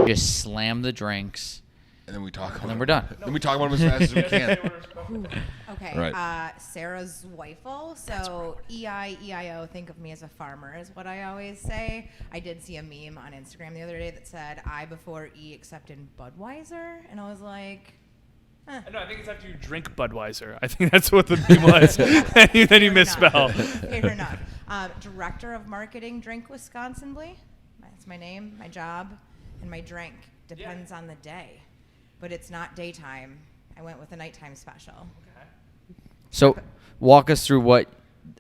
Just slam the drinks, And then we talk about and then we're done. Then we talk about them as fast as we can. Okay. Right. Sarah's Zweifel. So E-I-E-I-O, think of me as a farmer is what I always say. I did see a meme on Instagram the other day that said I before E except in Budweiser. And I was like, No, I think it's after you drink Budweiser. I think that's what the meme was. then you fair misspell. enough. Fair enough. Director of Marketing, Drink Wisconsinbly. That's my name, my job, and my drink. Depends on the day. But it's not daytime. I went with a nighttime special. So walk us through what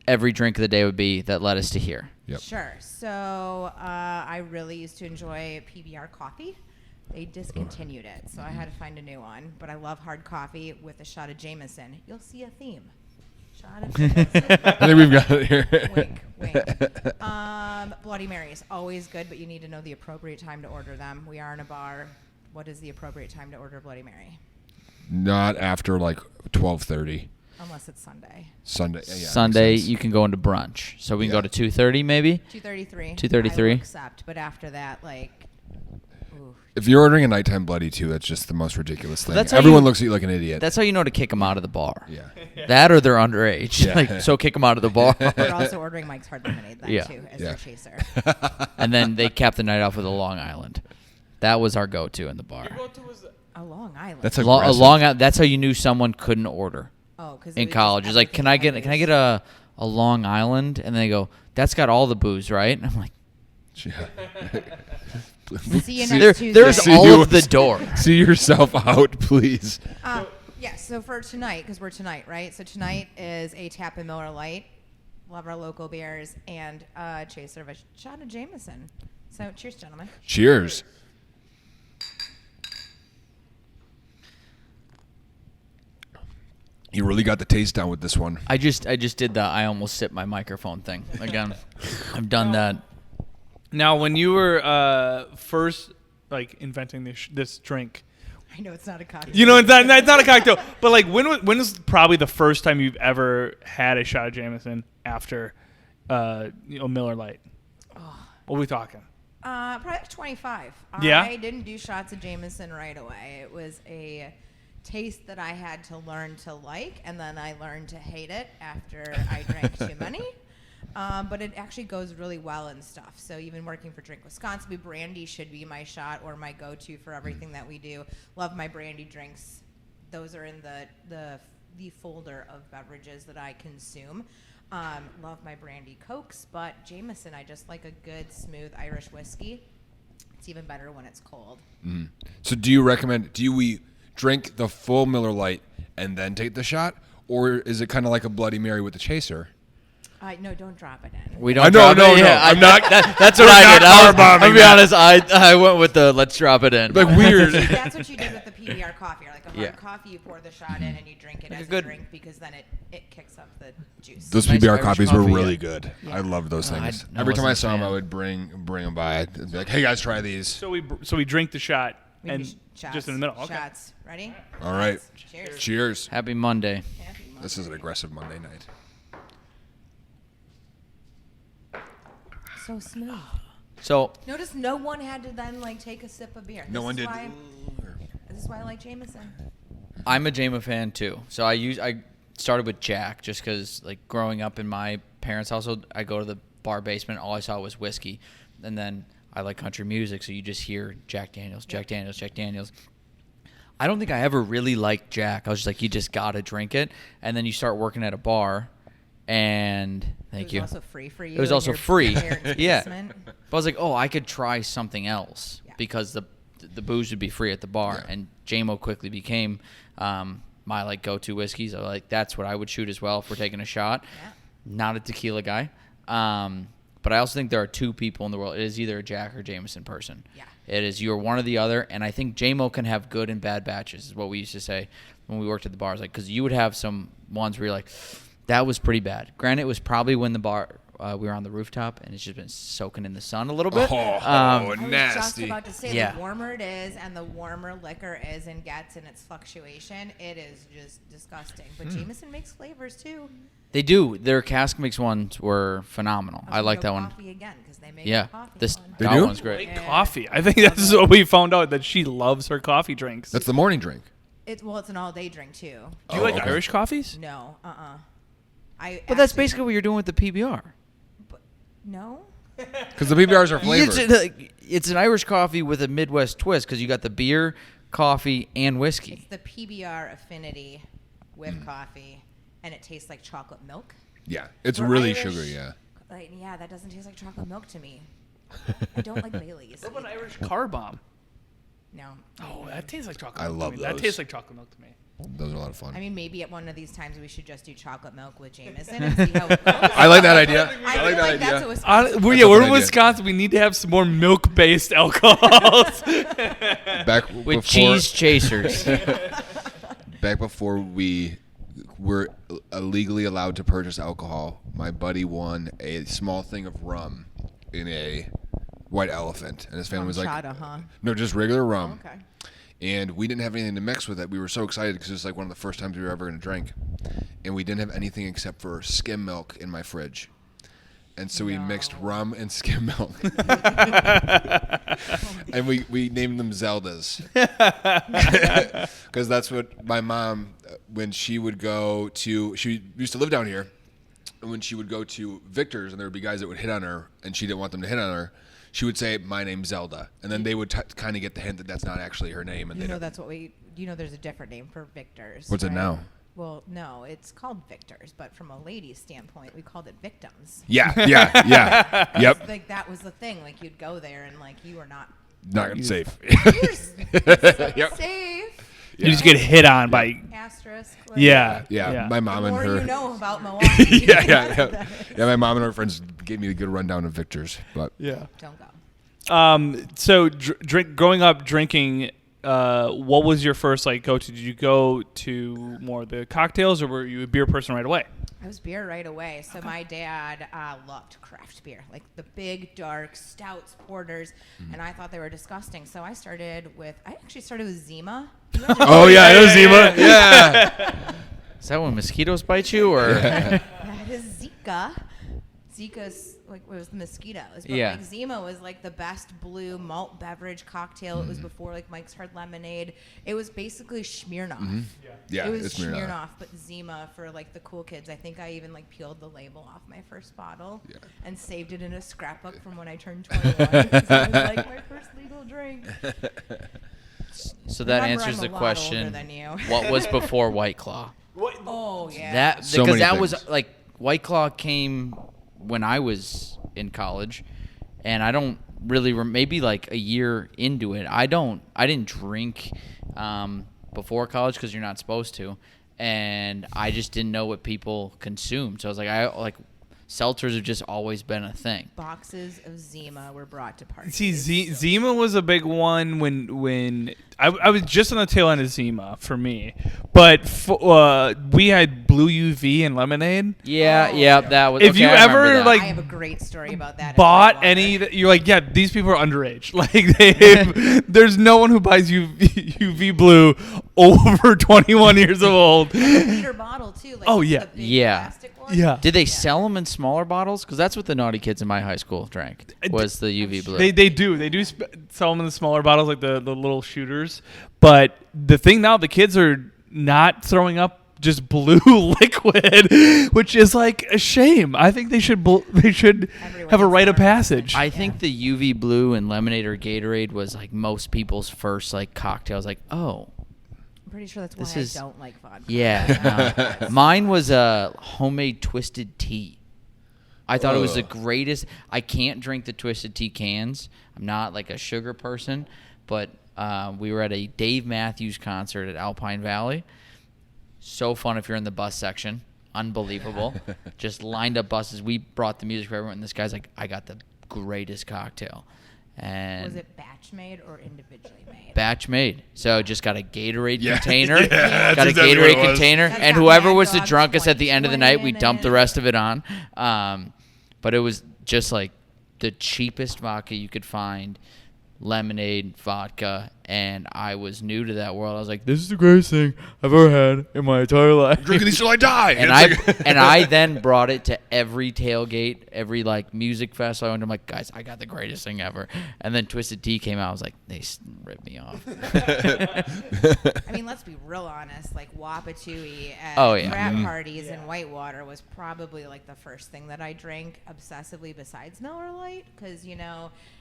every drink of the day would be that led us to here. Yep. Sure. So I really used to enjoy PBR coffee. They discontinued it, so I had to find a new one. But I love hard coffee with a shot of Jameson. You'll see a theme. Shot of Jameson. I think we've got it here. Wink, wink. Bloody Marys, always good, but you need to know the appropriate time to order them. We are in a bar. What is the appropriate time to order Bloody Mary? Not after like 12:30 Unless it's Sunday. Sunday. Yeah, Sunday, makes sense. you can go into brunch. So we can Yeah. go to 2:30 maybe? 2:33. 2:33? I will accept, but after that, like, ooh. If you're ordering a nighttime bloody too, that's just the most ridiculous thing. That's how Everyone you- looks at you like an idiot. That's how you know to kick them out of the bar. Yeah. That or they're underage. Yeah. Like, so kick them out of the bar. We're also ordering Mike's Hard Lemonade then, Yeah. too, as Yeah. their chaser. And then they cap the night off with a Long Island. That was our go-to in the bar. A Long Island. That's A aggressive. Long Island. That's how you knew someone couldn't order oh, because in college. It's like, can I get a Long Island? And they go, that's got all the booze, right? And I'm like, Yeah. See you See- next Tuesday. there's See all you- of the door. See yourself out, please. Yeah, so for tonight, because we're tonight, right? So tonight is a Tap and Miller Lite. Love our local beers and chaser of a shot of Jameson. So cheers, gentlemen. Cheers. You really got the taste down with this one. I just did the I almost sipped my microphone thing again. I've done that. Now, when you were first like inventing this drink? I know it's not a cocktail. You know, it's not a cocktail. But like, when was probably the first time you've ever had a shot of Jameson after, Miller Lite? Oh. What are we talking? Probably like 25. Yeah? I didn't do shots of Jameson right away. It was a taste that I had to learn to like, and then I learned to hate it after I drank too many. But it actually goes really well and stuff. So even working for Drink Wisconsinbly, brandy should be my shot or my go-to for everything that we do. Love my brandy drinks. Those are in the folder of beverages that I consume. Love my brandy Cokes, but Jameson, I just like a good, smooth Irish whiskey. It's even better when it's cold. Mm. So do we drink the full Miller Lite and then take the shot? Or is it kind of like a Bloody Mary with the chaser? No, don't drop it in. We don't. No, drop it. no. Yeah, I'm not. That's what I did. I'll be honest. I went with the let's drop it in. Like weird. That's what you did with the PBR coffee. Or like a hard coffee, you pour the shot in and you drink it Like as a good- a drink because then it kicks up the juice. Those Nice PBR Irish coffees were coffee, really yeah. good. Yeah. I loved those No, things. I Every time I wasn't a saw them, fan. I would bring them by. I'd be like, "Hey guys, try these." So we drink the shot We and do shots, just in the middle. Okay. Shots. Ready? All right. Cheers. Cheers. Happy Monday. Happy Monday. This is an aggressive Monday night. So smooth. So Notice no one had to then like take a sip of beer. No one did. This is why I like Jameson. I'm a Jama fan too. So I started with Jack just because like growing up in my parents' household, I go to the bar basement. All I saw was whiskey, and then I like country music, so you just hear Jack Daniels, Jack Daniels, Jack Daniels. I don't think I ever really liked Jack. I was just like, you just gotta drink it, and then you start working at a bar, and thank you. It was also free for you. It was in also your free. parents' Yeah. basement. But I was like, oh, I could try something else Yeah. because the booze would be free at the bar, Yeah. and JMO quickly became my like go-to whiskey. So like that's what I would shoot as well if we're taking a shot. Yeah. Not a tequila guy, but I also think there are two people in the world. It is either a Jack or Jameson person. Yeah. It is you're one or the other, and I think JMO can have good and bad batches. Is what we used to say when we worked at the bars. Like because you would have some ones where you're like, that was pretty bad. Granted, it was probably when the bar. We were on the rooftop, and it's just been soaking in the sun a little bit. I was just nasty. about to say, Yeah. the warmer it is and the warmer liquor is and gets in its fluctuation, it is just disgusting. But Jameson makes flavors too. They do. Their cask mix ones were phenomenal. I like that one. Coffee again because they make Yeah, coffee this one. They that do? one's great. Like coffee. I think that's what we found out, that she loves her coffee drinks. That's the morning drink. It's an all day drink too. Do you like okay. Irish coffees? No, But that's basically what you're doing with the PBR. no. Because the PBRs are flavored. It's an Irish coffee with a Midwest twist because you got the beer, coffee, and whiskey. It's the PBR affinity with coffee, and it tastes like chocolate milk. Yeah, it's We're really Irish. sugary. Yeah. Like, yeah, that doesn't taste like chocolate milk to me. I don't like Bailey's. What about an either. Irish car bomb? No. Oh, that tastes like chocolate I milk love to me. That those. tastes like chocolate milk to me. Those are a lot of fun. I mean, maybe at one of these times we should just do chocolate milk with Jameson and see how it goes. I like that idea. I I like feel that like that's idea. a Wisconsin. We're a in good idea. Wisconsin. We need to have some more milk-based alcohols. Back With before, cheese chasers. back before we were illegally allowed to purchase alcohol, my buddy won a small thing of rum in a white elephant, and his family was like, Chata, huh? "No, just regular rum." Okay. And we didn't have anything to mix with it. We were so excited because it was like one of the first times we were ever going to drink, and we didn't have anything except for skim milk in my fridge. And so we mixed rum and skim milk. And we named them Zeldas. Because that's what my mom, when she would go to, she used to live down here, and when she would go to Victor's and there would be guys that would hit on her and she didn't want them to hit on her, she would say, "My name's Zelda." And then they would kind of get the hint that that's not actually her name. And You they know don't. that's what there's a different name for Victors. What's it right? now? Well, no, it's called Victors, but from a lady's standpoint, we called it victims. Yeah. Yep. Like that was the thing. Like you'd go there and like you were not Not safe. Yep. safe. You just get hit on by. Asterisk. like, Yeah. Yeah, my mom The and more her. you know about Milwaukee. yeah. My mom and her friends gave me a good rundown of Victor's, but Yeah. Don't go. So growing up drinking what was your first like go-to? Did you go to more of the cocktails, or were you a beer person right away? I was beer right away. So my dad loved craft beer, like the big, dark, stouts, porters, and I thought they were disgusting. So I actually started with Zima. Oh, yeah, I know Zima. Yeah. Is that when mosquitoes bite you, or? That is Zika. Zika's like was the mosquitoes, but Yeah. like Zima was like the best blue malt beverage cocktail. It was before like Mike's Hard Lemonade. It was basically Smirnoff. Yeah, it was it's Smirnoff. Smirnoff, but Zima for like the cool kids. I think I even like peeled the label off my first bottle and saved it in a scrapbook from when I turned 21. 'Cause it was like my first legal drink. So that Remember, answers I'm the a lot question. older than you. What was before White Claw? Oh yeah. That So because many that was things. like White Claw came when I was in college, and I don't really maybe like a year into it. I didn't drink before college because you're not supposed to, and I just didn't know what people consumed. So I was like, seltzers have just always been a thing. Boxes of Zima were brought to parties. See, Zima was a big one when I was just on the tail end of Zima for me, but we had Blue UV and lemonade. Yeah, that was. If okay, you I remember ever, that. like, I have a great story about that. Bought any? You're like, yeah, these people are underage. Like, there's no one who buys UV blue over 21 years old. liter bottle too. Like Oh, yeah. the big Yeah. plastic one. Yeah. Did they sell them in smaller bottles? Because that's what the naughty kids in my high school drank. Was the UV blue? They do sell them in the smaller bottles, like the little shooters. But the thing now, the kids are not throwing up just blue liquid, which is like a shame. I think they should Everyone have a needs rite of more passage. I think the UV blue and lemonade or Gatorade was like most people's first like cocktails. Like, oh, I'm pretty sure that's This why is- I don't like vodka. yeah. no. Mine was a homemade twisted tea. I thought it was the greatest. I can't drink the twisted tea cans. I'm not like a sugar person, but we were at a Dave Matthews concert at Alpine Valley. So fun if you're in the bus section. Unbelievable. Just lined up buses. We brought the music for everyone. And this guy's like, I got the greatest cocktail. And Was it batch made or individually made? batch made. So just got a Gatorade Yeah. container. Yeah, that's got a exactly what it Gatorade was. container. That's And got whoever Mad was the Dog's drunkest at the end of the night, we 20 dumped the in it. rest of it on. But it was just like the cheapest vodka you could find. Lemonade, vodka, and I was new to that world. I was like, "This is the greatest thing I've ever had in my entire life." Drinking these till I die. And I then brought it to every tailgate, every like music fest. I went. I'm like, guys, I got the greatest thing ever. And then Twisted Tea came out. I was like, they ripped me off. I mean, let's be real honest. Like Wapatui at Oh, yeah. frat parties in Whitewater was probably like the first thing that I drank obsessively besides Miller Lite because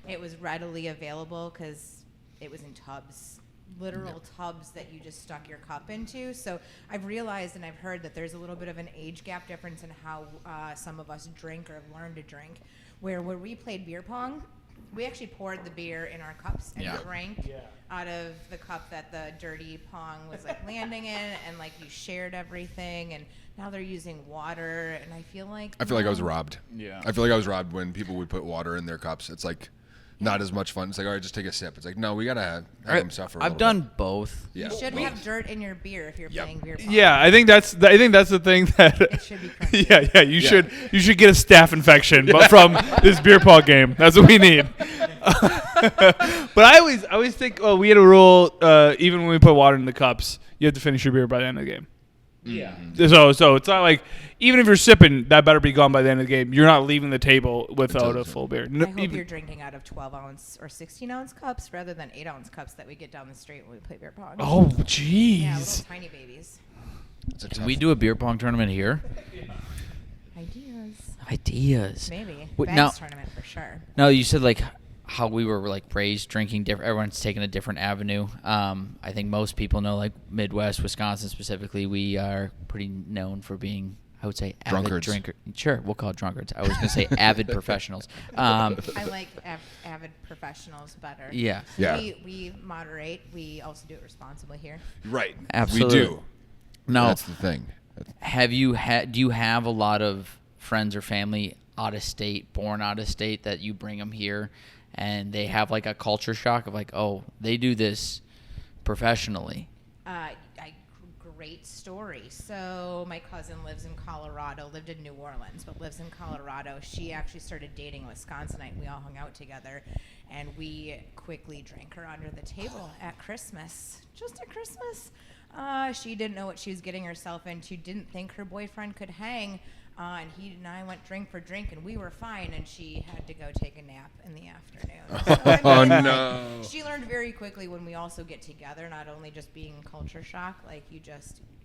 it was readily available because it was in tubs, literal tubs that you just stuck your cup into. So I've realized and I've heard that there's a little bit of an age gap difference in how some of us drink or learn to drink. Where we played beer pong, we actually poured the beer in our cups and drank out of the cup that the dirty pong was like landing in, and like you shared everything. And now they're using water, and I feel like I was robbed. Yeah. I feel like I was robbed when people would put water in their cups. It's like not as much fun. It's like, all right, just take a sip. It's like, no, we gotta have them suffer. I've done both. Yeah. You should have dirt in your beer if you're playing beer pong. Yeah, I think that's the thing that. It should be crunchy. Yeah. You should get a staph infection, but from this beer pong game. That's what we need. But I always think, we had a rule. Even when we put water in the cups, you have to finish your beer by the end of the game. Yeah. So it's not like even if you're sipping, that better be gone by the end of the game. You're not leaving the table without a full beer. I hope you're drinking out of 12-ounce or 16-ounce cups rather than 8-ounce cups that we get down the street when we play beer pong. Oh, Yeah, jeez. little tiny babies. It's a Can tough- we do a beer pong tournament here? Ideas. Maybe. Wait, Ben's now- tournament for sure. No, you said like how we were like raised drinking different. Everyone's taken a different avenue. I think most people know like Midwest, Wisconsin specifically, we are pretty known for being, I would say, avid Drunkards. drinker. Sure, we'll call it drunkards. I was going to say avid professionals. I like avid professionals better. Yeah. Yeah. We moderate. We also do it responsibly here. Right. Absolutely. We do. No. That's the thing. Have you do you have a lot of friends or family out of state, born out of state, that you bring them here and they have like a culture shock of like, oh, they do this professionally? Great story. So my cousin lived in New Orleans, but lives in Colorado. She actually started dating a Wisconsinite. We all hung out together, and we quickly drank her under the table at Christmas. Just at Christmas. She didn't know what she was getting herself into, didn't think her boyfriend could hang, and he and I went drink for drink, and we were fine, and she had to go take a nap in the afternoon. So, Oh, no. She learned very quickly when we also get together, not only just being culture shock, like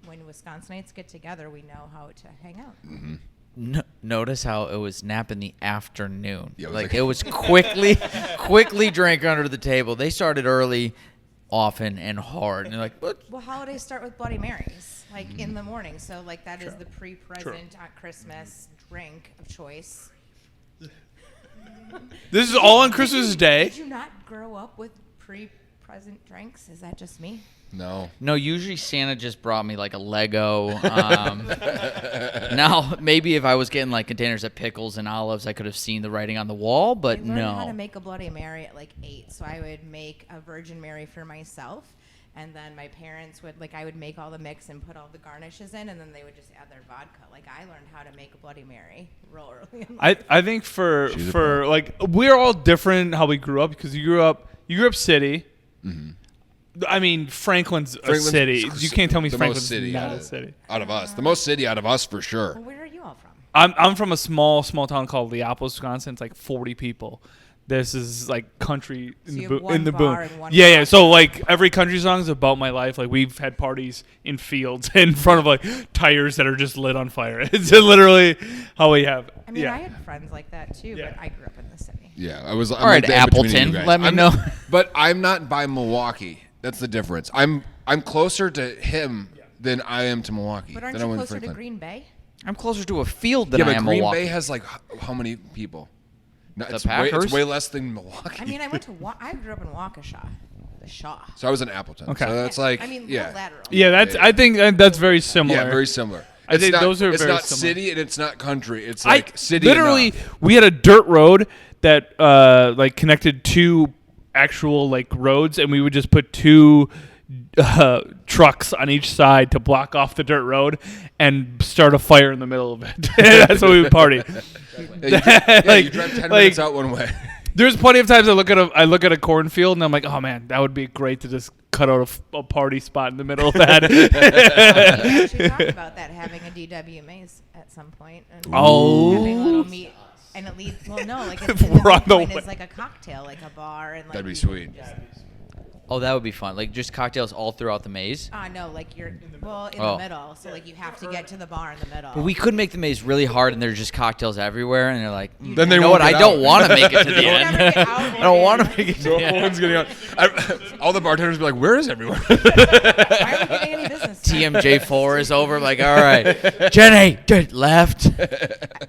when Wisconsinites get together, we know how to hang out. Mm-hmm. Notice how it was nap in the afternoon. Yeah, it was quickly drank under the table. They started early, often, and hard. And they're like, what? Well, holidays start with Bloody Marys, in the morning. So, that is the pre-present at Christmas drink of choice. This is all on Christmas Day. Did you not grow up with pre-present drinks? Is that just me? No. No, usually Santa just brought me a Lego. Now, maybe if I was getting containers of pickles and olives, I could have seen the writing on the wall, but I learned no. how to make a Bloody Mary at 8, so I would make a Virgin Mary for myself, and then my parents would, I would make all the mix and put all the garnishes in, and then they would just add their vodka. I learned how to make a Bloody Mary real early in life. I think for we're all different how we grew up, because you grew up city. Mm-hmm. I mean, Franklin's a city. You can't tell me Franklin's not a city. Out of us. The most city out of us for sure. Well, where are you all from? I'm from a small town called Leopolis, Wisconsin. It's 40 people. This is country in So you have the one bar boon. and one Yeah. bar. So every country song is about my life. We've had parties in fields in front of tires that are just lit on fire. It's literally how we have. I mean, yeah. I had friends like that too, Yeah. but I grew up in the city. Yeah, I'm All right, there between you Appleton, guys. let me I'm know. But I'm not by Milwaukee. That's the difference. I'm closer to him than I am to Milwaukee. But aren't than I you am to closer to Franklin. Green Bay? I'm closer to a field than Yeah, I but am Green Milwaukee. Bay has how many people? No, The it's Packers? way less than Milwaukee. I mean, I grew up in Waukesha, the Shaw. So I was in Appleton. Okay. So that's lateral. Yeah, I think that's very similar. Yeah, very similar. I think those are It's very not similar. city and it's not country. It's city. Literally, enough. we had a dirt road that connected two actual roads, and we would just put two trucks on each side to block off the dirt road and start a fire in the middle of it. That's how we would party. You drive 10 minutes out one way. There's plenty of times I look at a cornfield and I'm like, oh man, that would be great to just cut out a party spot in the middle of that. We actually talked about that, having a DW maze at some point. And having a little meat. And it leads, well, no, We're on the midpoint way. is a cocktail, a bar. And That'd be people sweet. just- Oh, that would be fun. Just cocktails all throughout the maze. no, you're in Oh. the middle, so you have to get to the bar in the middle. But we could make the maze really hard, and there's just cocktails everywhere, and they're like, Then you they know won't what? I get don't out. want to make it to the You'll end. never get out, I don't want to make it to No the end. one's getting out. All the bartenders be like, "Where is everyone?" Why are we getting any business? TMJ4 is over. I'm like, all right, Jenny, left.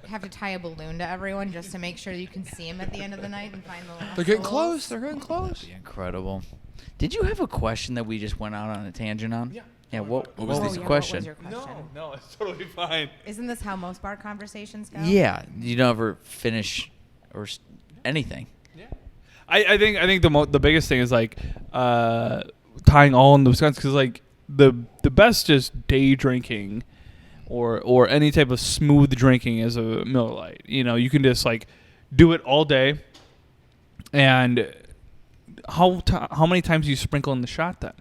Have to tie a balloon to everyone just to make sure you can see them at the end of the night and find the last They're getting souls. close. They're getting close. Incredible. Did you have a question that we just went out on a tangent on? Yeah. Yeah. What was was the the What question? was your question? No, it's totally fine. Isn't this how most bar conversations go? Yeah. You never finish anything. I think the biggest thing is tying all into Wisconsin, because the best just day drinking or any type of smooth drinking is a Miller Lite. You can just do it all day. And how many times do you sprinkle in the shot then?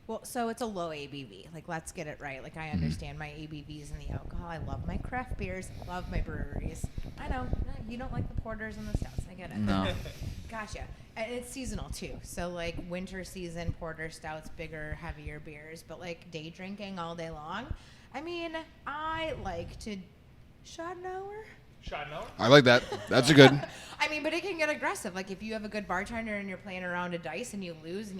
Well, so it's a low ABV. Let's get it right. I understand my ABVs and the alcohol. I love my craft beers. Love my breweries. I know you don't like the porters and the stouts. I get it. No. Gotcha. And it's seasonal too. So winter season, porter, stouts, bigger, heavier beers. But day drinking all day long. I mean, I like to shot an hour. I like that. That's a good. I mean, but it can get aggressive. If you have a good bartender and you're playing around a dice and you lose,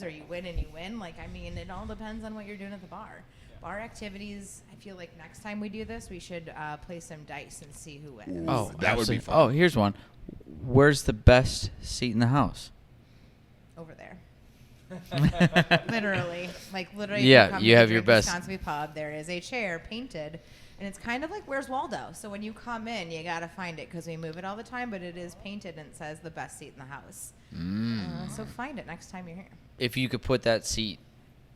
or you win and you win. I mean, it all depends on what you're doing at the bar. Bar activities, I feel like next time we do this, we should play some dice and see who wins. Oh, That would be absolutely. fun. Oh, here's one. Where's the best seat in the house? Over there. Literally. Literally. Yeah, if come you to have the your Drink best- Wisconsinbly pub, there is a chair painted. And it's kind of like Where's Waldo? So when you come in, you got to find it because we move it all the time, but it is painted and it says the best seat in the house. So find it next time you're here. If you could put that seat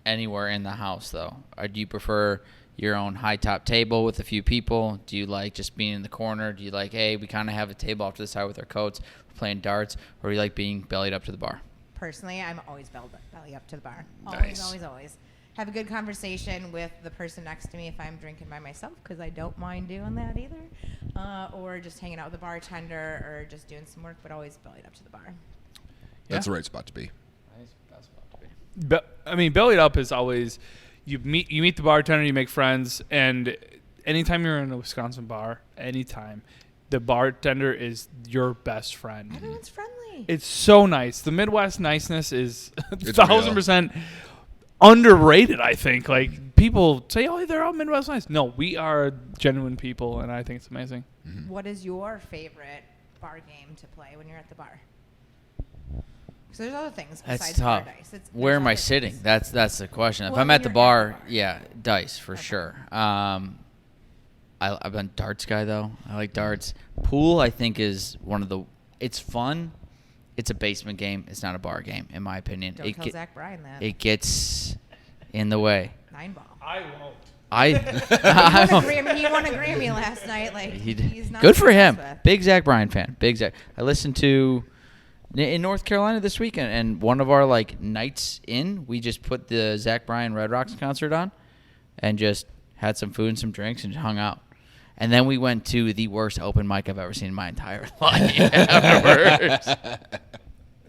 anywhere in the house, though? Or do you prefer your own high top table with a few people? Do you like just being in the corner? Do you like, hey, we kind of have a table off to the side with our coats, we're playing darts, or do you like being bellied up to the bar? Personally, I'm always belly up to the bar. Nice. Always. Have a good conversation with the person next to me if I'm drinking by myself, because I don't mind doing that either. Or just hanging out with the bartender or just doing some work, but always bellied up to the bar. That's the right spot to be. That's about to be. I mean, bellied up is always you meet the bartender, you make friends, and anytime you're in a Wisconsin bar, anytime, the bartender is your best friend. Everyone's friendly. It's so nice. The Midwest niceness is It's 1,000% underrated, I think. Like, people say, oh, they're all Midwest nice. No, we are genuine people, and I think it's amazing. What is your favorite bar game to play when you're at the bar? So there's other things That's besides tough. bar dice. Where am I There's other sitting? things. That's the question. If Well, I'm when at the you're bar, at the bar. yeah, dice for Okay. sure. I've been darts guy though. I like darts. Pool, I think, is one of the. It's fun. It's a basement game. It's not a bar game, in my opinion. Don't tell Zach Bryan that. It gets in the way. 9-ball. I won't. He won a Grammy last night. Like he's not Good for to mess him. with. Big Zach Bryan fan. Big Zach. I listened to in North Carolina this weekend, and one of our nights in, we just put the Zach Bryan Red Rocks concert on, and just had some food and some drinks and hung out. And then we went to the worst open mic I've ever seen in my entire life. Afterwards.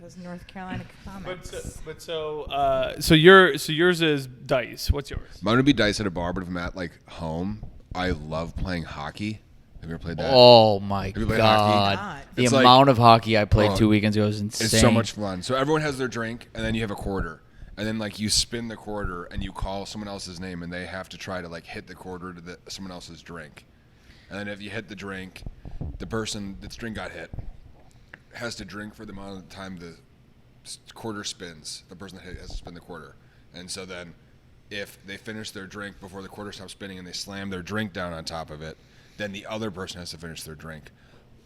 Those North Carolina comics. So yours is dice. What's yours? Mine would be dice at a bar, but if I'm at home, I love playing hockey. Have you ever played that? Oh my Have you played hockey? God! The It's like- amount of hockey I played Oh, 2 weekends ago was insane. It's so much fun. So everyone has their drink, and then you have a quarter. And then you spin the quarter, and you call someone else's name, and they have to try to hit the quarter to someone else's drink. And then if you hit the drink, the person that's drink got hit has to drink for the amount of time the quarter spins. The person that hit has to spin the quarter. And so then if they finish their drink before the quarter stops spinning and they slam their drink down on top of it, then the other person has to finish their drink.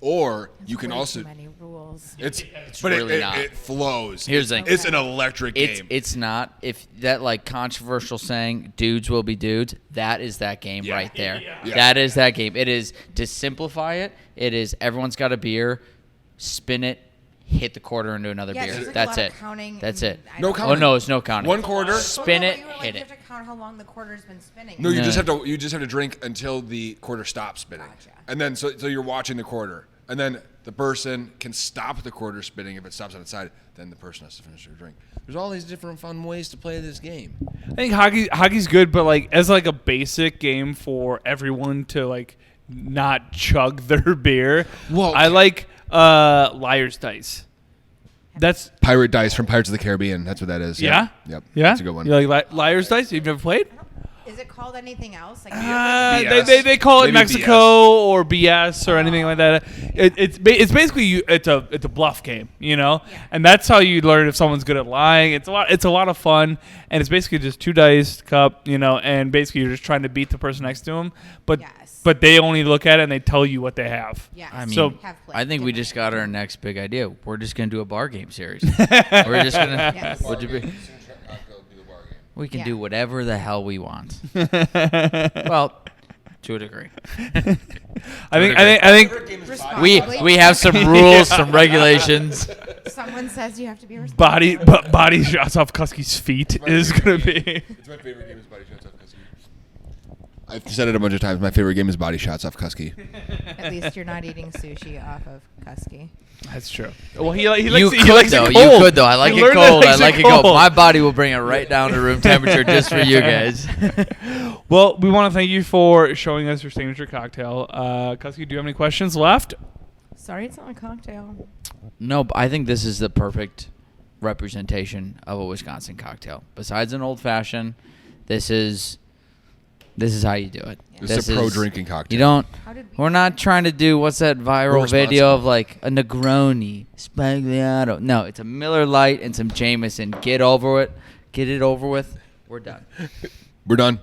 Or you can Way also... too many rules. It's really not. it flows. Here's the thing. It's an electric game. It's not. If that controversial saying, dudes will be dudes, that is that game Yeah. right there. Yeah. That is that game. It is, to simplify it, it is everyone's got a beer, spin it, hit the quarter into another Yeah, beer. there's, a That's lot it. of counting That's and it. I No don't- counting. Oh, no, it's no counting. One quarter. Spin Well, it, no, but hit you it. have to count how long the quarter's been spinning. No, you No. just have to drink until the quarter stops spinning. Gotcha. And then so you're watching the quarter. And then the person can stop the quarter spinning if it stops on its side, then the person has to finish their drink. There's all these different fun ways to play this game. I think hockey's good, but as a basic game for everyone to not chug their beer. Well- I like Liar's Dice. That's Pirate Dice from Pirates of the Caribbean. That's what that is. yeah. Yep. Yeah. That's a good one. You like Liar's Dice? You've never played? Is it called anything else? BS. They call it Maybe Mexico BS. or BS or anything like that. It's basically it's a bluff game, and that's how you learn if someone's good at lying. It's a lot of fun, and it's basically just 2 dice cup, and basically you're just trying to beat the person next to them, but Yes. but they only look at it and they tell you what they have. Yes. I mean, So- Have played I think we different just got games. our next big idea. We're just going to do a bar game series. We're just going to... Yes. We can Yeah. do whatever the hell we want. Well, to a degree. I think We have some rules, some regulations. Someone says you have to be responsible. body shots off Cuskey's feet is gonna be. It's my favorite game is Body Shots off Cuske. I've said it a bunch of times. My favorite game is Body Shots off Cuske. At least you're not eating sushi off of Cuske. That's true. Well, he likes You he could likes though. it You cold. could though. I like He it learned that cold. I likes like it cold. cold. My body will bring it right down to room temperature just for you guys. Well, we want to thank you for showing us your signature cocktail. Cuske, do you have any questions left? Sorry, it's not a cocktail. No, but I think this is the perfect representation of a Wisconsin cocktail. Besides an old fashioned, this is how you do it. This is a pro-drinking cocktail. You don't. How did we? We're not trying to do what's that viral We're video of a Negroni Spagliato. No, it's a Miller Lite and some Jameson. Get over it. Get it over with. We're done. We're done.